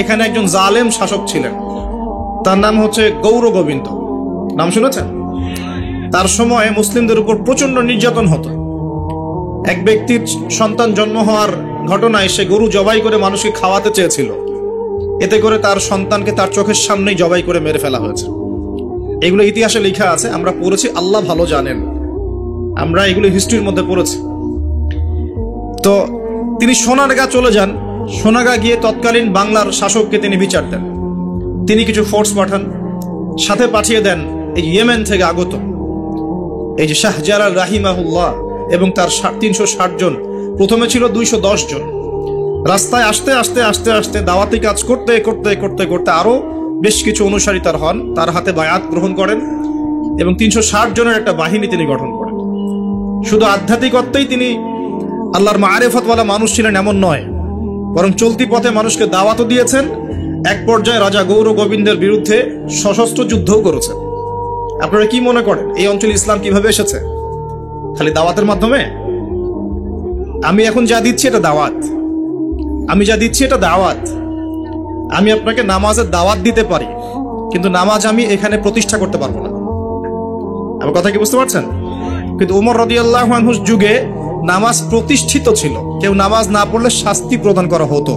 এখানে একজন জালেম শাসক ছিলেন, তার নাম হচ্ছে গৌর গোবিন্দ। নাম শুনেছেন? তার সময় মুসলিমদের উপর প্রচন্ড নির্যাতন হতো। এক ব্যক্তির সন্তান জন্ম হওয়ার ঘটনায় সে গরু জবাই করে মানুষকে খাওয়াতে চেয়েছিল, এতে করে তার সন্তানকে তার চোখের সামনেই জবাই করে মেরে ফেলা হয়েছে। এগুলো ইতিহাসে লেখা আছে, আমরা পড়েছি, আল্লাহ ভালো জানেন, আমরা এগুলো হিস্ট্রির মধ্যে পড়েছি। তো তিনি সোনারগাঁ চলে যান। সোনারগাঁ গিয়ে তৎকালীন বাংলার শাসককে তিনি বিচার দেন। তিনি কিছু ফোর্স পাঠান, সাথে পাঠিয়ে দেন এই ইয়েমেন থেকে আগত এই যে শাহজালাল রাহিমাহুল্লাহ এবং তার 360 জন। প্রথমে ছিল 210 জন। রাস্তায় আস্তে আস্তে আস্তে আস্তে দাওয়াতি কাজ করতে করতে করতে করতে আরো বেশ কিছু অনুসারী তার হন, তার হাতে বায়াত গ্রহণ করেন এবং 360 জনের একটা বাহিনী তিনি গঠন করেন। শুধু আধ্যাত্মিকত্বেই তিনি আল্লাহর মারিফতওয়ালা মানুষ ছিলেন এমন নয়, বরং চলতি পথে মানুষকে দাওয়াতও দিয়েছেন। এক পর্যায়ে রাজা গৌর গোবিন্দের বিরুদ্ধে সশস্ত্র যুদ্ধও করেছেন। আপনারা কি মনে করেন এই অঞ্চলে ইসলাম কিভাবে এসেছে? খালি দাওয়াতের মাধ্যমে? আমি এখন যা দিচ্ছি এটা দাওয়াত, আমি যা দিচ্ছি এটা দাওয়াত। আমি আপনাকে নামাজের দাওয়াত দিতে পারি, কিন্তু নামাজ আমি এখানে প্রতিষ্ঠা করতে পারবো না। আমার কথা কি বুঝতে পারছেন? কিন্তু ওমর রাদিয়াল্লাহু আনহুর যুগে নামাজ প্রতিষ্ঠিত ছিল। কেউ নামাজ না পড়লে শাস্তি প্রদান করা হতো।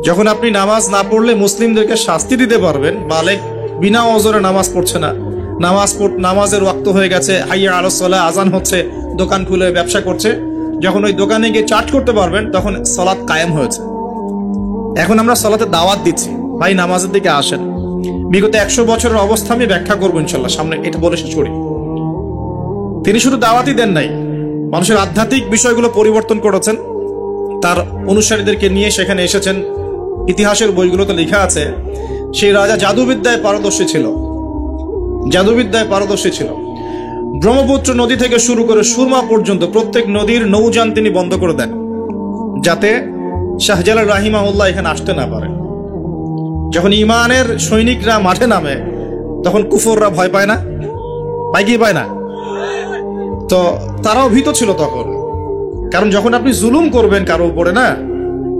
যখন আপনি নামাজ না পড়লে মুসলিমদেরকে শাস্তি দিতে পারবেন, বালেগ বিনা ওজরে নামাজ পড়ছে না, নামাজের ওয়াক্ত হয়ে গেছে, হাইয়া আলাস সালাহ, আজান হচ্ছে, দোকান খুলে ব্যবসা করছে, যখন ওই দোকানে গিয়ে চার্জ করতে পারবেন তখন সালাত কায়েম হয়েছে। এখন আমরা সালাতে দাওয়াত দিচ্ছি, ভাই নামাজের দিকে আসেন। বিগত 100 বছরের অবস্থা আমি ব্যাখ্যা করবো ইনশাল্লাহ সামনে, এটা বলে শেষ করি। তিনি শুধু দাওয়াতই দেন নাই, মানুষের আধ্যাত্মিক বিষয়গুলো পরিবর্তন করেছেন। তার অনুসারীদেরকে নিয়ে সেখানে এসেছেন। ইতিহাসের বইগুলোতে লেখা আছে সেই রাজা জাদুবিদ্যায় পারদর্শী ছিল, জাদুবিদ্যায় পারদর্শী ছিল। ব্রহ্মপুত্র নদী থেকে শুরু করে সুরমা পর্যন্ত প্রত্যেক নদীর নৌযান তিনি বন্ধ করে দেন, যাতে শাহজালাল রাহিমাহুল্লাহ এখানে আসতে না পারে। যখন ইমানের সৈনিকরা মাঠে নামে তখন কুফররা ভয় পায় না? পায় কি পায় না? তো তারাও ভীত ছিল তখন, কারণ যখন আপনি জুলুম করবেন কারো উপরে না,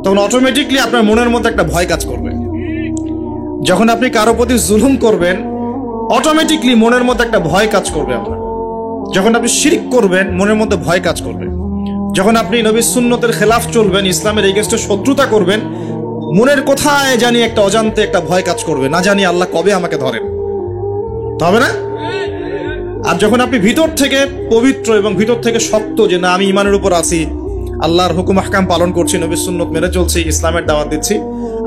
তখন অটোমেটিকলি আপনার মনের মধ্যে একটা ভয় কাজ করবে। যখন আপনি কারো প্রতি জুলুম করবেন অটোমেটিকলি মনের মধ্যে একটা ভয় কাজ করবে আপনার। যখন আপনি শিরক করবেন মনের মধ্যে ভয় কাজ করবে। যখন আপনি নবী সুন্নতের খেলাফ চলবেন, ইসলামের এগেইনস্টে শত্রুতা করবেন, মনের কোথায় জানি একটা অজান্তে একটা ভয় কাজ করবে, না জানি আল্লাহ কবে আমাকে ধরেন, হবে না? আর যখন আপনি ভিতর থেকে পবিত্র এবং ভিতর থেকে শক্ত, যে না আমি ইমানের উপর আছি, আল্লাহর হুকুম আহকাম পালন করছি, নবী সুন্নত মেনে চলছি, ইসলামের দাওয়াত দিচ্ছি,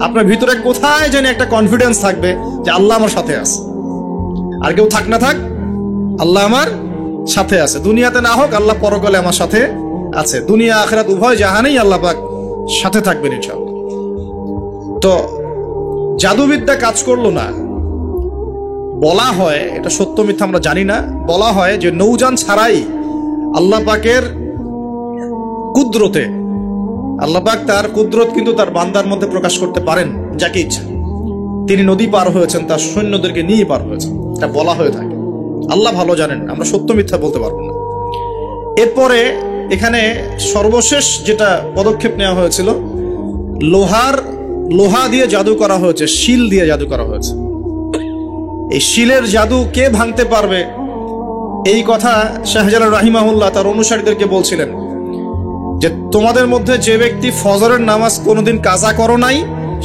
আপনার ভিতরে কোথায় জানি একটা কনফিডেন্স থাকবে যে আল্লাহ আমার সাথে আছে। আর কেউ থাক না থাক, আল্লাহ আমার সাথে আছে। দুনিয়াতে না হোক, আল্লাহ পরকালে আমার সাথে আছে। দুনিয়া আখিরাত উভয় জাহানেই আল্লাহ পাক সাথে থাকবেন ইনশাআল্লাহ। তো জাদুবিদ্যা কাজ করলো না। বলা হয়, এটা সত্য মিথ্যা আমরা জানি না, বলা হয় যে নৌযান ছাড়াই আল্লাহ পাকের কুদরতে, আল্লাহ পাক তার কুদরত কিন্তু তার বান্দার মধ্যে প্রকাশ করতে পারেন যাকে ইচ্ছা। তিনি নদী পার হয়েছেন, তার সৈন্যদেরকে নিয়ে পার হয়েছেন, এটা বলা হয়ে থাকে। আল্লাহ ভালো জানেন, আমরা সত্য মিথ্যা বলতে পারবো না। এরপরে এখানে সর্বশেষ যেটা পদক্ষেপ নেওয়া হয়েছিল, লোহা দিয়ে জাদু করা হয়েছে, শিল দিয়ে জাদু করা হয়েছে। এই শিলের জাদু কে ভাঙতে পারবে, এই কথা শাহজালাল রাহিমাহুল্লাহ তার অনুসারীদেরকে বলছিলেন যে তোমাদের মধ্যে যে ব্যক্তি ফজরের নামাজ কোনোদিন কাজা করো নাই,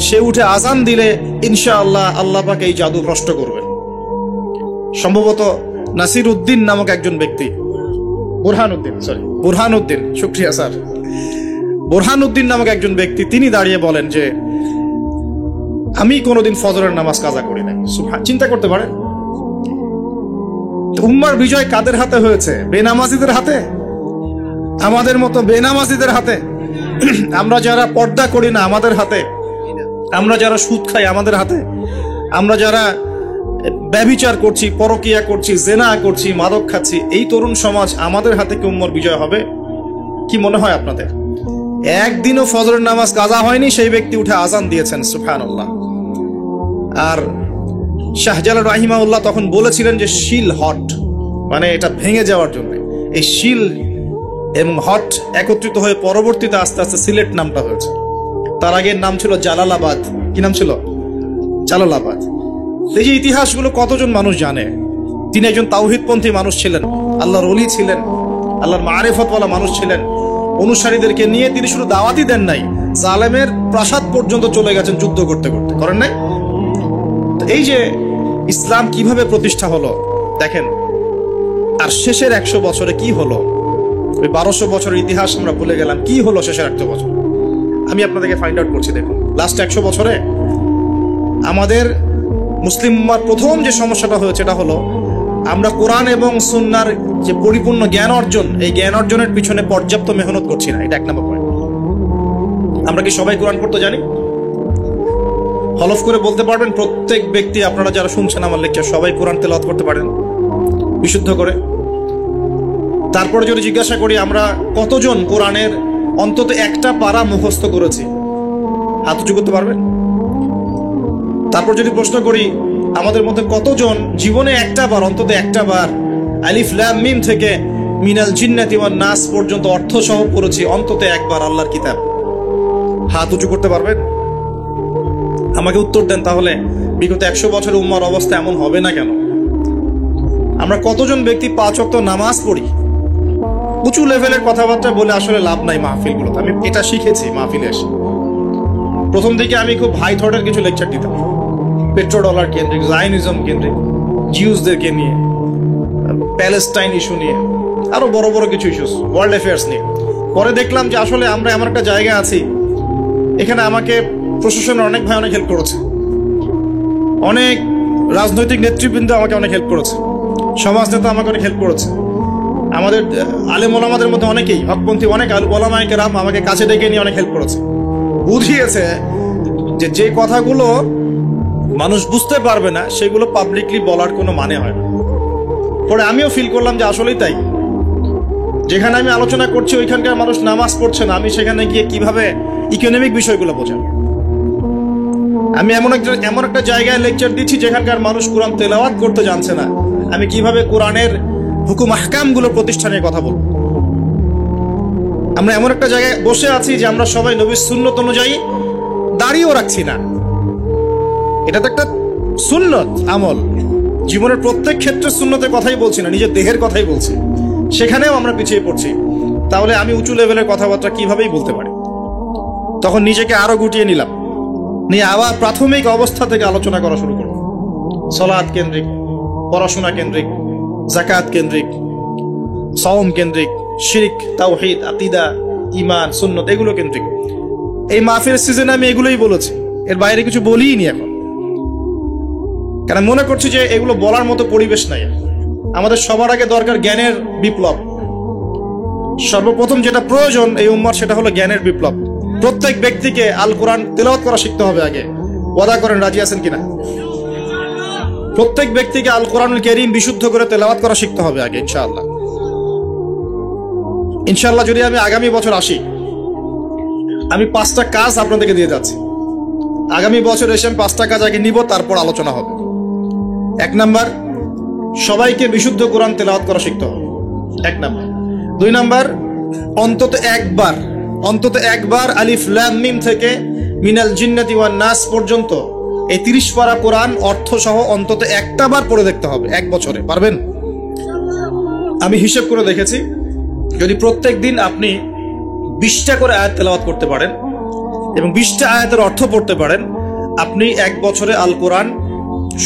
সে উঠে আজান দিলে ইনশাআল্লাহ আল্লাহ পাক এই জাদু নষ্ট করবেন। সম্ভবত নাসির উদ্দিন নামক একজন ব্যক্তি, বুরহানুদ্দিন, শুকরিয়া স্যার, বুরহানুদ্দিন নামক একজন ব্যক্তি, তিনি দাঁড়িয়ে বলেন যে আমি কোনোদিন ফজরের নামাজ কাজা করি নাই। চিন্তা করতে পারেন, উম্মার বিজয় কাদের হাতে হয়েছে? বেনামাজিদের হাতে, আমাদের মতো বেনামাজিদের হাতে। আমরা যারা পর্দা করি না আমাদের হাতে, আমরা যারা সুদ খাই আমাদের হাতে, আমরা যারা ব্যভিচার করছি, পরকিয়া করছি, জেনা করছি, মাদক খাচ্ছি, এই তরুণ সমাজ, আমাদের হাতে কি উম্মার বিজয় হবে? কি মনে হয় আপনাদের? একদিনও ফজরের নামাজ কাজা হয়নি, সেই ব্যক্তি উঠে আজান দিয়েছেন, সুবহানাল্লাহ। আর শাহজালাল রাহিমাহুল্লাহ তখন বলেছিলেন যে শিল হট, মানে এটা ভেঙে যাওয়ার জন্য। এই শিল এবং হট একত্রিত হয়ে পরবর্তীতে আস্তে আস্তে সিলেট নামটা হয়েছে। তার আগের নাম ছিল জালালাবাদ। কি নাম ছিল? জালালাবাদ। এই যে ইতিহাসগুলো কতজন মানুষ জানে? তিনি একজন তাওহীদপন্থী মানুষ ছিলেন, আল্লাহর ওলি ছিলেন, আল্লাহর মারিফতওয়ালা মানুষ ছিলেন। অনুসারীদেরকে নিয়ে তিনি শুধু দাওয়াতই দেন নাই, জালেমের প্রাসাদ পর্যন্ত চলে গেছেন যুদ্ধ করতে করতে, করেন নাই? এই যে ইসলাম কিভাবে প্রতিষ্ঠা হলো দেখেন, আর শেষের 100 বছরে কি হলো? ওই 1200 বছরের ইতিহাস আমরা ভুলে গেলাম, কি হলো শেষের 100 বছর? আমি আপনাদেরকে ফাইন্ড আউট করছি। দেখুন, লাস্ট 100 বছরে আমাদের মুসলিম উম্মার প্রথম যে সমস্যাটা হয়েছে এটা হলো আমরা কোরআন এবং সুন্নাহর যে পরিপূর্ণ জ্ঞান অর্জন, এই জ্ঞান অর্জনের পিছনে পর্যাপ্ত মেহনত করছি না। এটা 1 নম্বর পয়েন্ট। আমরা কি সবাই কোরআন পড়তে জানি? হলফ করে বলতে পারবেন প্রত্যেক ব্যক্তি, আপনারা যারা শুনছেন আমার লেকচার, সবাই কোরআন তেলাওয়াত করতে পারেন বিশুদ্ধ করে? তারপরে যদি জিজ্ঞাসা করি আমরা কতজন কোরআনের অন্তত একটা পারা মুখস্থ করেছি, হাত উঁচু করতে পারবেন? তারপর যদি প্রশ্ন করি আমাদের মধ্যে কতজন জীবনে অন্তত একটা বার আলিফ লাম মিম থেকে মিনাল জিন্নাতি ওয়ান নাস পর্যন্ত অর্থ সহ পড়েছি অন্তত একবার আল্লাহর কিতাব, হাত উঁচু করতে পারবেন? আমাকে উত্তর দেন। তাহলে বিগত 100 বছরের উম্মার অবস্থা এমন হবে না কেন? আমরা কতজন ব্যক্তি 5 ওয়াক্ত নামাজ পড়ি? উঁচু লেভেলের কথাবার্তা বলে আসলে লাভ নাই মাহফিলগুলোতে। আমি এটা শিখেছি মাহফিলে এসে। প্রথম দিকে আমি খুব হাই থটের কিছু লেকচার দিতাম, পেট্রো ডলার কেন্দ্রিক, জায়নিজম কেন্দ্রিক, জিউসদেরকে নিয়ে, প্যালেস্টাইন ইস্যু নিয়ে, আরো বড় বড় কিছু ইস্যুস, ওয়ার্ল্ড অ্যাফেয়ার্স নিয়ে। পরে দেখলাম যে আসলে আমরা এমন একটা জায়গায় আছি, এখানে আমাকে প্রশাসনের অনেক ভাই অনেক হেল্প করেছে, অনেক রাজনৈতিক নেতৃবৃন্দ আমাকে অনেক হেল্প করেছে, সমাজ নেতা আমাকে অনেক হেল্প করেছে, আমাদের আলেম ওলামাদের মধ্যে অনেকেই, হকপন্থী অনেক ওলামায়ে কেরাম আমাকে কাছে ডেকে নিয়ে অনেক হেল্প করেছে। বুঝিয়েছে যে কথাগুলো মানুষ বুঝতে পারবে না সেগুলো পাবলিকলি বলার কোনো মানে হয় না। পরে আমিও ফিল করলাম যে আসলেই তাই। যেখানে আমি আলোচনা করছি ওইখানকার মানুষ নামাজ পড়ছে না, আমি সেখানে গিয়ে কিভাবে ইকোনমিক বিষয়গুলো বোঝাবো? আমি এমন একটা জায়গায় লেকচার দিচ্ছি যেখানকার মানুষ কোরআন তেলাওয়াত করতে জানছে না, আমি কিভাবে কোরআনের হুকুম আহকামগুলো প্রতিষ্ঠানের কথা বলবো? আমরা এমন একটা জায়গায় বসে আছি যে আমরা সবাই নবীর সুন্নত অনুযায়ী দাঁড়িয়েও রাখছি না। এটা তো একটা সুন্নত আমল, জীবনের প্রত্যেক ক্ষেত্রে সুন্নতের কথাই বলছি না, নিজের দেহের কথাই বলছি, সেখানেও আমরা পিছিয়ে পড়ছি। তাহলে আমি উঁচু লেভেলের কথাবার্তা কিভাবেই বলতে পারি? তখন নিজেকে আরো গুটিয়ে নিলাম, নিয়ে আবার প্রাথমিক অবস্থা থেকে আলোচনা করা শুরু করব। সালাত কেন্দ্রিক, পড়াশোনা কেন্দ্রিক, যাকাত কেন্দ্রিক, সাওম কেন্দ্রিক, শিরক, তাওহীদ, আকীদা, ঈমান, সুন্নত, এগুলো কেন্দ্রিক। এই মাহফিলের সিজনে আমি এগুলোই বলেছি, এর বাইরে কিছু বলিই নি এখন, কারণ মনে করছি যে এগুলো বলার মতো পরিবেশ নাই। আমাদের সবার আগে দরকার জ্ঞানের বিপ্লব। সর্বপ্রথম যেটা প্রয়োজন এই উম্মার, সেটা হলো জ্ঞানের বিপ্লব। প্রত্যেক ব্যক্তিকে আল কোরআন তেলাওয়াত করা শিখতে হবে আগে। ওয়াদা করেন, রাজি আছেন কিনা? প্রত্যেক ব্যক্তিকে আল কোরআনুল কারীম বিশুদ্ধ করে তেলাওয়াত করা শিখতে হবে আগে, ইনশাআল্লাহ। ইনশাআল্লাহ যদি আমি আগামী বছর আসি, আমি 5টা কাজ আপনাদেরকে দিয়ে যাচ্ছি। আগামী বছর এসে আমি 5টা কাজ আগে নিব, তারপর আলোচনা হবে। 1 নাম্বার, সবাইকে বিশুদ্ধ কোরআন তেলাওয়াত করা শিখতে হবে, 1 নাম্বার। 2 নাম্বার, অন্তত একবার আলিফ লাম মিম থেকে মিনাল জিন্নাতি ওয়ান নাস পর্যন্ত এই 30 পারা কোরআন অর্থ সহ অন্তত একটা বার পড়ে দেখতে হবে 1 বছরে। পারবেন? আমি হিসেব করে দেখেছি, যদি প্রত্যেক দিন আপনি 20টা করে আয়াত তেলাওয়াত করতে পারেন এবং 20টা আয়াতের অর্থ পড়তে পারেন, আপনি 1 বছরে আল কোরআন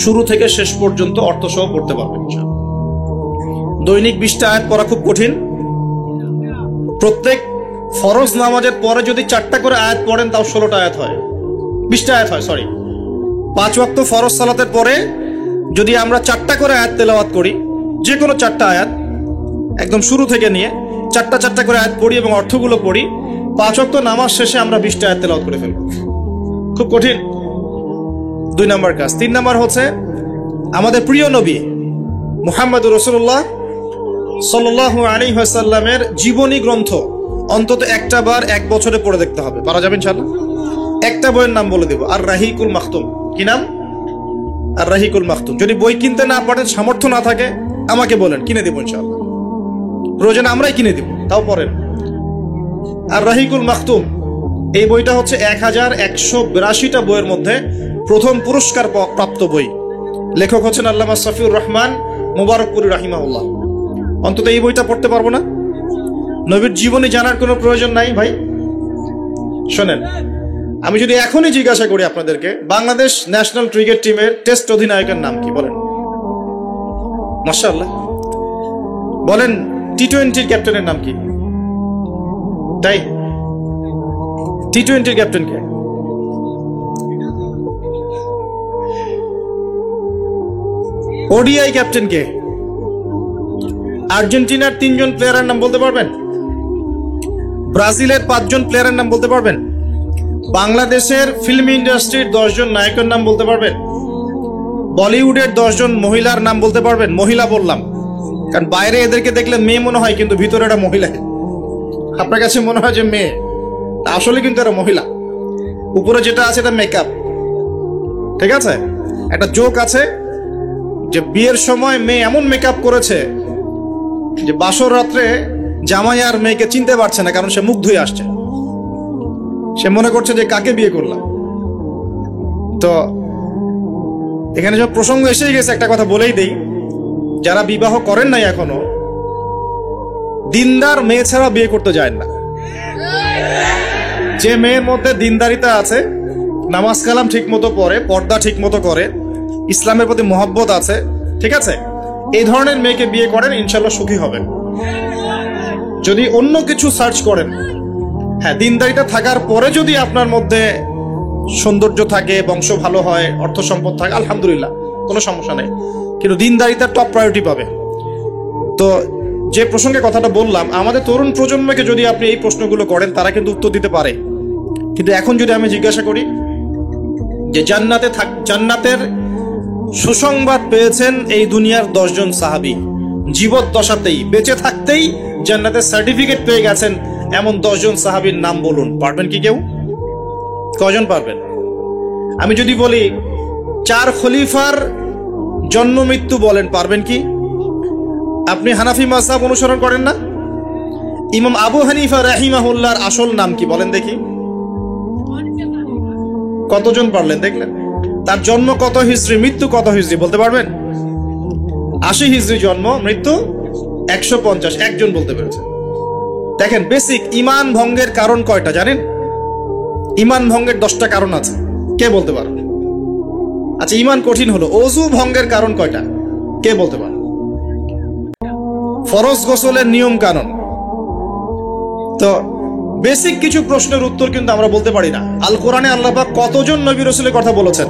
শুরু থেকে শেষ পর্যন্ত অর্থ সহ পড়তে পারবেন। দৈনিক 20টা আয়াত পড়া খুব কঠিন। প্রত্যেক ফরজ নামাজের পরে যদি 4টা করে আয়াত পড়েন তাও 16টা আয়াত হয়, 20টা আয়াত হয়, সরি। 5 ওয়াক্ত ফরজ সালাতের পরে যদি আমরা 4টা করে আয়াত তেলাওয়াত করি, যে কোনো 4টা আয়াত একদম শুরু থেকে নিয়ে 4টা করে আয়াত পড়ি এবং অর্থগুলো পড়ি, 5 ওয়াক্ত নামাজ শেষে আমরা 20টা আয়াত তেলাওয়াত করে ফেলব। খুব কঠিন। 2 নাম্বার কাজ। 3 নাম্বার হচ্ছে আমাদের প্রিয় নবী মুহাম্মদুর রাসূলুল্লাহ সাল্লাল্লাহু আলাইহি ওয়াসাল্লামের জীবনী গ্রন্থ অন্তত একটা বার 1 বছরে পড়ে দেখতে হবে। পারা যাবে ইনশাআল্লাহ? একটা বইয়ের নাম বলে দেব, আর রাহিকুল মাখতুম। কি নাম? আর রাহিকুল মাখতুম। যদি বই কিনতে না পারেন, সামর্থ্য না থাকে, আমাকে বলেন, কিনে দেব ইনশাআল্লাহ। প্রয়োজনে আমরাই কিনে দেব, তাও পড়েন। আর রাহিকুল মাখতুম এই বইটা হচ্ছে 1182টা বইয়ের মধ্যে প্রথম পুরস্কার প্রাপ্ত বই। লেখক হচ্ছেন আল্লামা শফিউর রহমান মুবারকপুরী রাহিমাহুল্লাহ। অন্তত এই বইটা পড়তে পারবো না? নবীর জীবনী জানার কোনো প্রয়োজন নাই ভাই। শোনেন, আমি যদি এখনই জিজ্ঞাসা করি আপনাদেরকে, বাংলাদেশ ন্যাশনাল ক্রিকেট টিমের টেস্ট অধিনায়কের নাম কি বলেন? মাশাআল্লাহ। বলেন টি-20 ক্যাপ্টেনের নাম কি? তাই টি-20 ক্যাপ্টেন কে? ওডিআই ক্যাপ্টেন কে? আর্জেন্টিনার 3 জন প্লেয়ারের নাম বলতে পারবেন? ব্রাজিলের 5 জন প্লেয়ারের নাম বলতে পারবেন? বাংলাদেশের ফিল্ম ইন্ডাস্ট্রির 10 জন নায়কের নাম বলতে পারবেন? বলিউডের 10 জন মহিলার নাম বলতে পারবেন? মহিলা বললাম কারণ বাইরে এদেরকে দেখলে মেয়ে মনে হয়, কিন্তু ভিতরে এটা মহিলা। আপনার কাছে মনে হয় যে মেয়ে, আসলে কিন্তু এটা মহিলা। উপরে যেটা আছে এটা মেকআপ, ঠিক আছে? একটা জোক আছে যে বিয়ের সময় মেয়ে এমন মেকআপ করেছে যে বাসর রাত্রে জামাই আর মেয়েকে চিনতে পারছে না, কারণ সে মুখ ধুয়ে আসছে। সে মনে করছে যে কাকে বিয়ে করলাম। তো এখানে সব প্রসঙ্গ এসেই গেছে, একটা কথা বলেই দেই, যারা বিবাহ করেন নাই এখনো, দিনদার মেয়ে ছাড়া বিয়ে করতে যায় না। যে মেয়ের মধ্যে দিনদারিতা আছে, নামাজ কালাম ঠিক মতো পড়ে, পর্দা ঠিক মতো করে, ইসলামের প্রতি মহব্বত আছে, ঠিক আছে, এই ধরনের মেয়েকে বিয়ে করেন, ইনশাল্লাহ সুখী হবেন। যদি অন্য কিছু সার্চ করেন, হ্যাঁ দিনদারিতা থাকার পরে যদি আপনার মধ্যে সৌন্দর্য থাকে, বংশ ভালো হয়, অর্থ সম্পদ থাকে, আলহামদুলিল্লাহ কোনো সমস্যা নেই, কিন্তু দিনদারিতা টপ প্রায়োরিটি পাবে। তো যে প্রসঙ্গে কথাটা বললাম, আমাদের তরুণ প্রজন্মকে যদি আপনি এই প্রশ্নগুলো করেন, তারা কিন্তু উত্তর দিতে পারে। কিন্তু এখন যদি আমি জিজ্ঞাসা করি যে জান্নাতের সুসংবাদ পেয়েছেন এই দুনিয়ার 10 জন সাহাবী, জীবদ্দশাতেই বেঁচে থাকতেই জান্নাতের সার্টিফিকেট পেয়ে গেছেন, এমন 10 জন সাহাবীর নাম বলুন। পারবেন কি কেউ? কজন পারবেন? আমি যদি বলি 4 খলিফার জন্ম মৃত্যু বলেন, পারবেন কি? আপনি হানাফি মাযহাব অনুসরণ করেন না? ইমাম আবু হানিফা রাহিমাহুল্লাহর আসল নাম কি বলেন দেখি? কতজন পারলেন দেখলেন? তার জন্ম কত হিজরি, মৃত্যু কত হিজরি বলতে পারবেন? 80 হিজরি জন্ম, মৃত্যু 150, একজন বলতে পেরেছে। দেখেন, বেসিক ইমান ভঙ্গের কারণ কয়টা জানেন? ইমান ভঙ্গের 10টা কারণ আছে, কে বলতে পারবে? আচ্ছা, ইমান কঠিন হলো, ওযু ভঙ্গের কারণ কয়টা, কে বলতে পারবে? ফরজ গোসলের নিয়ম কানুন। তো বেসিক কিছু প্রশ্নের উত্তর কিন্তু আমরা বলতে পারি না। আল কোরআনে আল্লাহ পাক কতজন নবী রাসূলের কথা বলেছেন?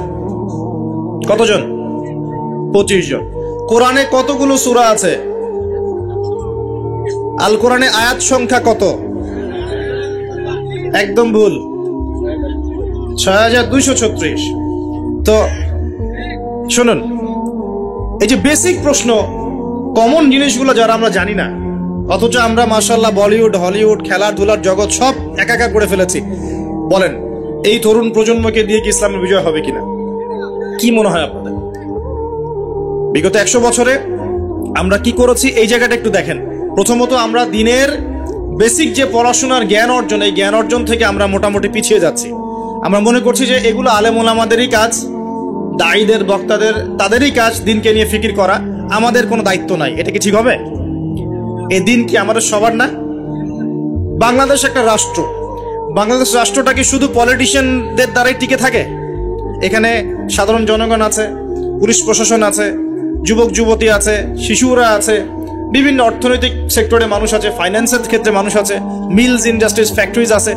কতজন? 25 জন। কোরআনে কতগুলো সূরা আছে? আল কোরআনে আয়াত সংখ্যা কত? একদম ভুল, 6236। তো শুনুন, এই যে বেসিক প্রশ্ন, কমন জিনিসগুলো যারা আমরা জানি না, অথচ আমরা মাশাআল্লাহ বলিউড, হলিউড, খেলাধুলার জগৎ সব একাকার করে ফেলেছি। বলেন এই তরুণ প্রজন্মকে দিয়ে কি ইসলামের বিজয় হবে কিনা? কি মনে হয় আপনাদের? বিগত 100 বছরে আমরা কি করেছি এই জায়গাটা একটু দেখেন। প্রথমত, আমরা দিনের বেসিক যে পড়াশোনার জ্ঞান অর্জন, এই জ্ঞান অর্জন থেকে আমরা মোটামুটি পিছিয়ে যাচ্ছি। আমরা মনে করছি যে এগুলো আলেম ওলামাদেরই কাজ, দায়ীদের, বক্তাদের, তাদেরই কাজ দিনকে নিয়ে ফিকির করা, আমাদের কোনো দায়িত্ব নাই। এটা কি ঠিক হবে? এই দিন কি আমাদের সবার না? বাংলাদেশ একটা রাষ্ট্র, বাংলাদেশ রাষ্ট্রটা কি শুধু পলিটিশিয়ানদের দ্বারাই টিকে থাকে? এখানে সাধারণ জনগণ আছে, পুলিশ প্রশাসন আছে, যুবক যুবতী আছে, শিশুরা আছে, বিভিন্ন অর্থনৈতিক সেক্টরে মানুষ আছে, ফাইন্যান্সের ক্ষেত্রে মানুষ আছে, মিলস, ইন্ডাস্ট্রিজ, ফ্যাক্টরিজ আছে,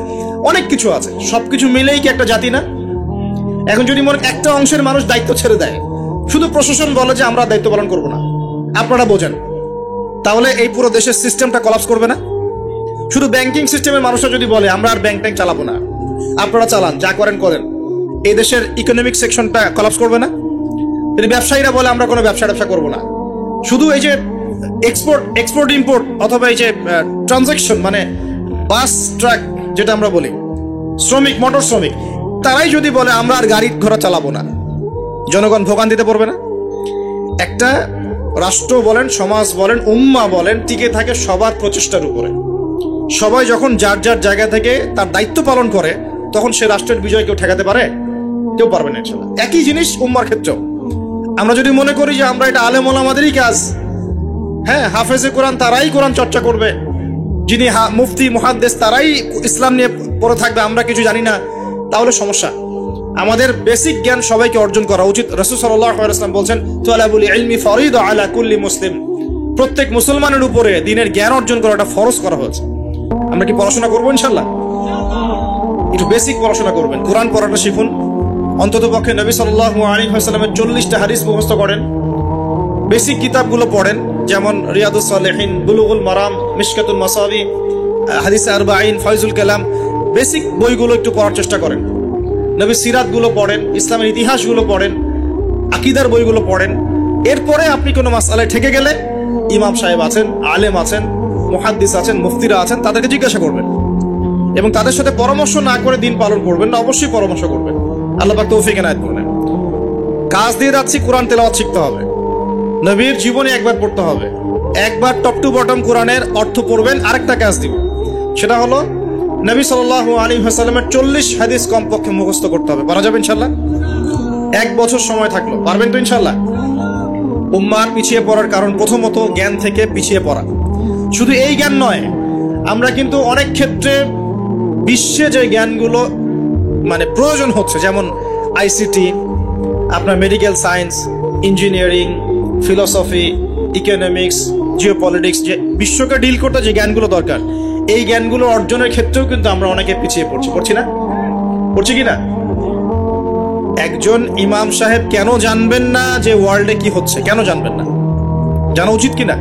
অনেক কিছু আছে। সবকিছু মিলেই কি একটা জাতি না? এখন যদি মনে একটা অংশের মানুষ দায়িত্ব ছেড়ে দেয়, শুধু প্রশাসন বলে যে আমরা দায়িত্ব পালন করবো না, আপনারা বোঝেন, তাহলে এই পুরো দেশের সিস্টেমটা কলাপস করবে না? শুধু ব্যাংকিং সিস্টেমের মানুষরা যদি বলে আমরা আর ব্যাংক ট্যাঙ্ক চালাবো না, আপনারা চালান, যা করেন করেন, এই দেশের ইকোনমিক সেকশনটা কলাপস করবে না? যদি ব্যবসায়ীরা বলে আমরা কোনো ব্যবসা করবো না, শুধু এই যে এক্সপোর্ট ইম্পোর্ট অথবা এই যে ট্রানজাকশন, মানে বাস ট্রাক যেটা আমরা বলি, শ্রমিক, মোটর শ্রমিক, তারাই যদি বলে আমরা আর গাড়ি ঘোড়া চালাবো না, জনগণ ভোগান্তিতে পড়বে না? একটা রাষ্ট্র বলেন, সমাজ বলেন, উম্মাহ বলেন, টিকে থাকে সবার প্রচেষ্টার উপরে। সবাই যখন যার যার জায়গা থেকে তার দায়িত্ব পালন করে, তখন সে রাষ্ট্রের বিজয় কেউ ঠেকাতে পারে? কেউ পারবে না ইনশাআল্লাহ। একই জিনিস উম্মার ক্ষেত্রেও। আমরা যদি মনে করি যে আমরা এটা আলেম ওলামাদেরই কাজ, হ্যাঁ, হাফেজে কোরআন তারাই কোরআন চর্চা করবে, যিনি মুফতি মুহাদ্দিস তারাই ইসলাম নিয়ে পড়ে থাকবে, আমরা কিছু জানি না, তাহলে সমস্যা। আমাদের বেসিক জ্ঞান সবাইকে অর্জন করা উচিত। রাসূল সাল্লাল্লাহু আলাইহি ওয়াসাল্লাম বলেন, তালাবুল ইলমি ফরিদা আলা কুল্লি মুসলিম। প্রত্যেক মুসলমানের উপরে দ্বীনের জ্ঞান অর্জন করাটা ফরজ করা হয়েছে। আমরা কি পড়াশোনা করবো ইনশাআল্লাহ? একটু বেসিক পড়াশোনা করবেন, কোরআন পড়াটা শিখুন। অন্ততপক্ষে নবী সাল্লাল্লাহু আলাইহি ওয়াসাল্লামের 40টা হাদিস মুখস্থ করেন। বেসিক কিতাবগুলো পড়েন, যেমন রিয়াদুস সালেহিন, বুলুগুল মারাম, মিশকাতুল মাসাবি, হাদিসে আরবাঈন, ফয়জুল কালাম, বেসিক বইগুলো একটু পড়ার চেষ্টা করেন। নবীর সিরাতগুলো পড়েন, ইসলামের ইতিহাসগুলো পড়েন, আকীদার বইগুলো পড়েন। এরপরে আপনি কোনো মাসআলায় ঠেকে গেলে ইমাম সাহেব আছেন, আলেম আছেন, মুহাদ্দিস আছেন, মুফতিরা আছেন, তাদেরকে জিজ্ঞাসা করবেন এবং তাদের সাথে পরামর্শ না করে দিন পালন করবেন না, অবশ্যই পরামর্শ করবেন। আল্লাহ পাক তৌফিক এনায়েত করুন। কাজ দিয়ে যাচ্ছি, কোরআন তেলাওয়াত শিখতে হবে, নবীর জীবনে একবার পড়তে হবে, একবার টপ টু বটম কোরআনের অর্থ পড়বেন। আরেকটা কাজ দিব, সেটা হলো নবী সাল্লাল্লাহু আলাইহি ওয়াসাল্লামের 40 হাদিস কমপক্ষে মুখস্থ করতে হবে। পারা যাবে ইনশাআল্লাহ? 1 বছর সময় থাকলো, পারবেন তো ইনশাআল্লাহ? উম্মার পিছিয়ে পড়ার কারণ প্রথমত জ্ঞান থেকে পিছিয়ে পড়া। শুধু এই জ্ঞান নয়, আমরা কিন্তু অনেক ক্ষেত্রে বিশ্বে যে জ্ঞানগুলো মানে প্রয়োজন হচ্ছে, যেমন আইসিটি, আপনার medical science, engineering, philosophy, economics, geopolitics, যে বিশ্বকে ডিল করতে যে জ্ঞানগুলো দরকার, এই জ্ঞানগুলো অর্জনের ক্ষেত্রেও কিন্তু আমরা অনেকে পিছিয়ে পড়ছি না? পড়ছি কিনা? একজন ইমাম সাহেব কেন জানবেন না যে ওয়ার্ল্ডে কি হচ্ছে? কেন জানবেন না? জানা উচিত কিনা?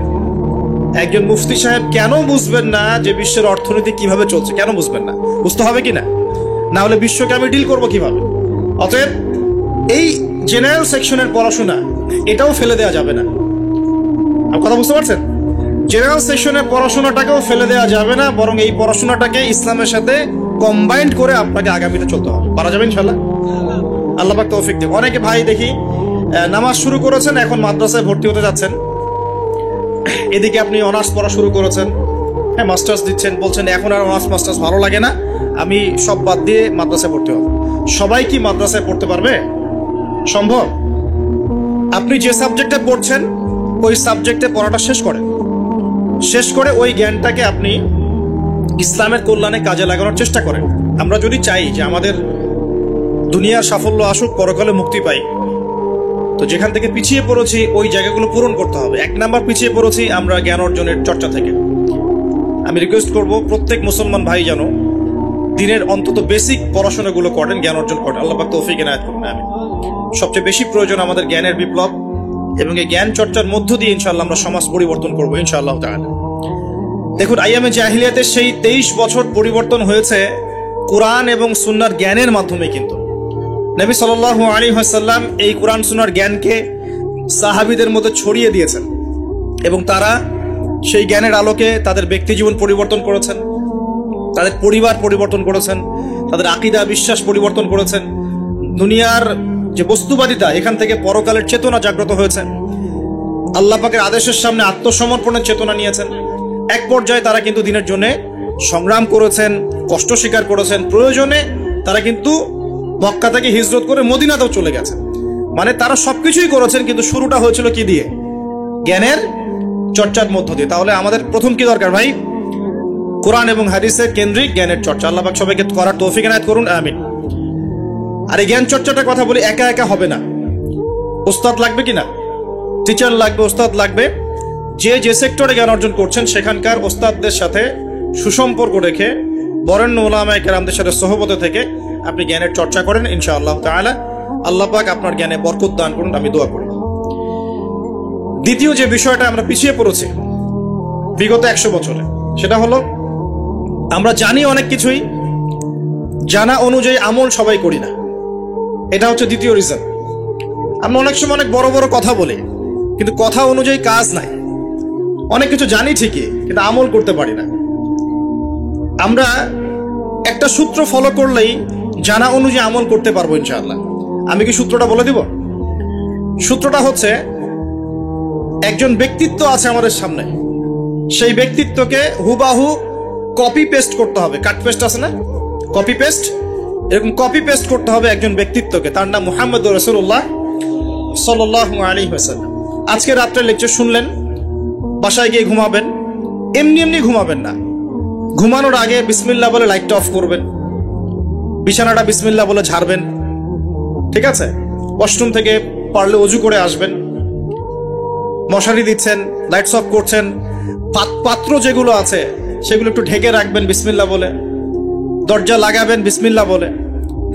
একজন মুফতি সাহেব কেন বুঝবেন না যে বিশ্বের অর্থনীতি কিভাবে চলছে? কেন বুঝবেন না? বুঝতে হবে কিনা? না হলে বিশ্বকে আমি ডিল করবো কিভাবে? অতএব এই জেনারেল সেকশনের পড়াশোনা এটাও ফেলে দেওয়া যাবে না। কথা বুঝতে পারছেন? জেনারেল সেকশনের পড়াশোনাটাকেও ফেলে দেওয়া যাবে না, বরং এই পড়াশোনাটাকে ইসলামের সাথে কম্বাইন্ড করে আপনাকে আগামীতে চলতে হবে। পারা যাবে ইনশাআল্লাহ? আল্লাহ পাক তৌফিক দেন। অনেকে ভাই দেখি নামাজ শুরু করেছেন, এখন মাদ্রাসায় ভর্তি হতে যাচ্ছেন, এদিকে আপনি অনার্স পড়া শুরু করেছেন, হ্যাঁ, মাস্টার্স দিচ্ছেন, বলছেন এখন আর অনার্স মাস্টার্স ভালো লাগে না, আমি সব বাদ দিয়ে মাদ্রাসায় পড়তে হবে। সবাই কি মাদ্রাসায় পড়তে পারবে? সম্ভব? আপনি যে সাবজেক্টে পড়ছেন ওই সাবজেক্টে পড়াটা শেষ করে ওই জ্ঞানটাকে আপনি ইসলামের কল্যাণে কাজে লাগানোর চেষ্টা করেন। আমরা যদি চাই যে আমাদের দুনিয়ার সাফল্য আসুক, পরকালে মুক্তি পাই, তো যেখান থেকে পিছিয়ে পড়েছি ওই জায়গাগুলো পূরণ করতে হবে। 1 নাম্বার পিছিয়ে পড়েছি আমরা জ্ঞান অর্জনের চর্চা থেকে। আমি রিকোয়েস্ট করব প্রত্যেক মুসলমান ভাই যেন দিনের অন্তত বেসিক পড়াশোনাগুলো করেন, জ্ঞান অর্জন করেন। আল্লাহ পাক তৌফিক এনায়েত করুন। আমিন। সবচেয়ে বেশি প্রয়োজন আমাদের জ্ঞানের বিপ্লব, এবং এই জ্ঞান চর্চার মধ্য দিয়ে ইনশাআল্লাহ আমরা সমাজ পরিবর্তন করবো ইনশাআল্লাহ তাআলা। দেখুন, আইয়ামে জাহিলিয়াতের সেই 23 বছর পরিবর্তন হয়েছে কোরআন এবং সুন্নাহর জ্ঞানের মাধ্যমে। কিন্তু নবী সাল্লাল্লাহু আলাইহি ওয়াসাল্লাম এই কোরআন সুন্নাহর জ্ঞানকে সাহাবীদের মধ্যে ছড়িয়ে দিয়েছেন, এবং তারা সেই জ্ঞানের আলোকে তাদের ব্যক্তি জীবন পরিবর্তন করেছেন, তাদের পরিবার পরিবর্তন করেছেন, তাদের আকীদা বিশ্বাস পরিবর্তন করেছেন। দুনিয়ার যে বস্তুবাদিতা, এখান থেকে পরকালের চেতনা জাগ্রত হয়েছে। আল্লাহ পাকের আদেশের সামনে আত্মসমর্পণের চেতনা নিয়েছেন। এক পর্যায়ে তারা কিন্তু দিনের জন্য সংগ্রাম করেছেন, কষ্ট স্বীকার করেছেন। প্রয়োজনে তারা কিন্তু মক্কা থেকে হিজরত করে মদিনাতেও চলে গেছেন। মানে তারা সবকিছুই করেছেন, কিন্তু শুরুটা হয়েছিল কি দিয়ে? জ্ঞানের চর্চার মধ্য দিয়ে। তাহলে আমাদের প্রথম কি দরকার ভাই? কোরআন এবং হাদিসের কেন্দ্রিক জ্ঞানের চর্চা। আল্লাহ পাক সবাইকে করার তৌফিক এনায়েত করুন। আমিন। আর এই জ্ঞান চর্চাটার কথা বলি, একা একা হবে না, ওস্তাদ লাগবে কিনা? টিচার লাগবে, ওস্তাদ লাগবে। যে সেক্টরে জ্ঞান অর্জন করছেন সেখানকার ওস্তাদদের সাথে সুসম্পর্ক রেখে বরেণ্য উলামায়ে কেরামদের সাথে সহবতে থেকে আপনি জ্ঞানের চর্চা করেন ইনশাআল্লাহ তাআলা। আল্লাহ পাক আপনার জ্ঞানে বরকত দান করুন, আমি দোয়া করি। দ্বিতীয় যে বিষয়টা আমরা পিছিয়ে পড়েছি বিগত 100 বছরে, সেটা হলো আমরা জানি অনেক কিছুই, জানা অনুযায়ী আমল সবাই করি না। এটা হচ্ছে দ্বিতীয় রিজন। আমরা অনেক সময় অনেক বড় বড় কথা বলি, কিন্তু কথা অনুযায়ী কাজ নাই। অনেক কিছু জানি ঠিকই, কিন্তু আমল করতে পারি না। আমরা একটা সূত্র ফলো করলেই জানা অনুযায়ী আমল করতে পারবো ইনশাআল্লাহ। আমি কি সূত্রটা বলে দিব? সূত্রটা হচ্ছে, একজন ব্যক্তিত্ব আছে আমাদের সামনে, সেই ব্যক্তিত্বকে হুবাহু কপি পেস্ট করতে হবে। কাট পেস্ট আছে না? কপি পেস্ট এরকম কপি পেস্ট করতে হবে একজন ব্যক্তিত্বকে, তার নাম মুহাম্মদুর রাসূলুল্লাহ সাল্লাল্লাহু আলাইহি ওয়াসাল্লাম। আজকে রাত্রে লেকচার শুনলেন, বাসায় গিয়ে ঘুমাবেন, এমনি এমনি ঘুমাবেন না। ঘুমানোর আগে বিসমিল্লাহ বলে লাইটটা অফ করবেন, বিছানাটা বিসমিল্লাহ বলে ঝাড়বেন, ঠিক আছে? ওয়াশরুম থেকে পারলে ওযু করে আসবেন। মশারি দিচ্ছেন, লাইটস অফ করছেন, পাত্র যেগুলো আছে সেগুলো একটু ঢেকে রাখবেন বিসমিল্লাহ বলে, দরজা লাগাবেন বিসমিল্লাহ বলে।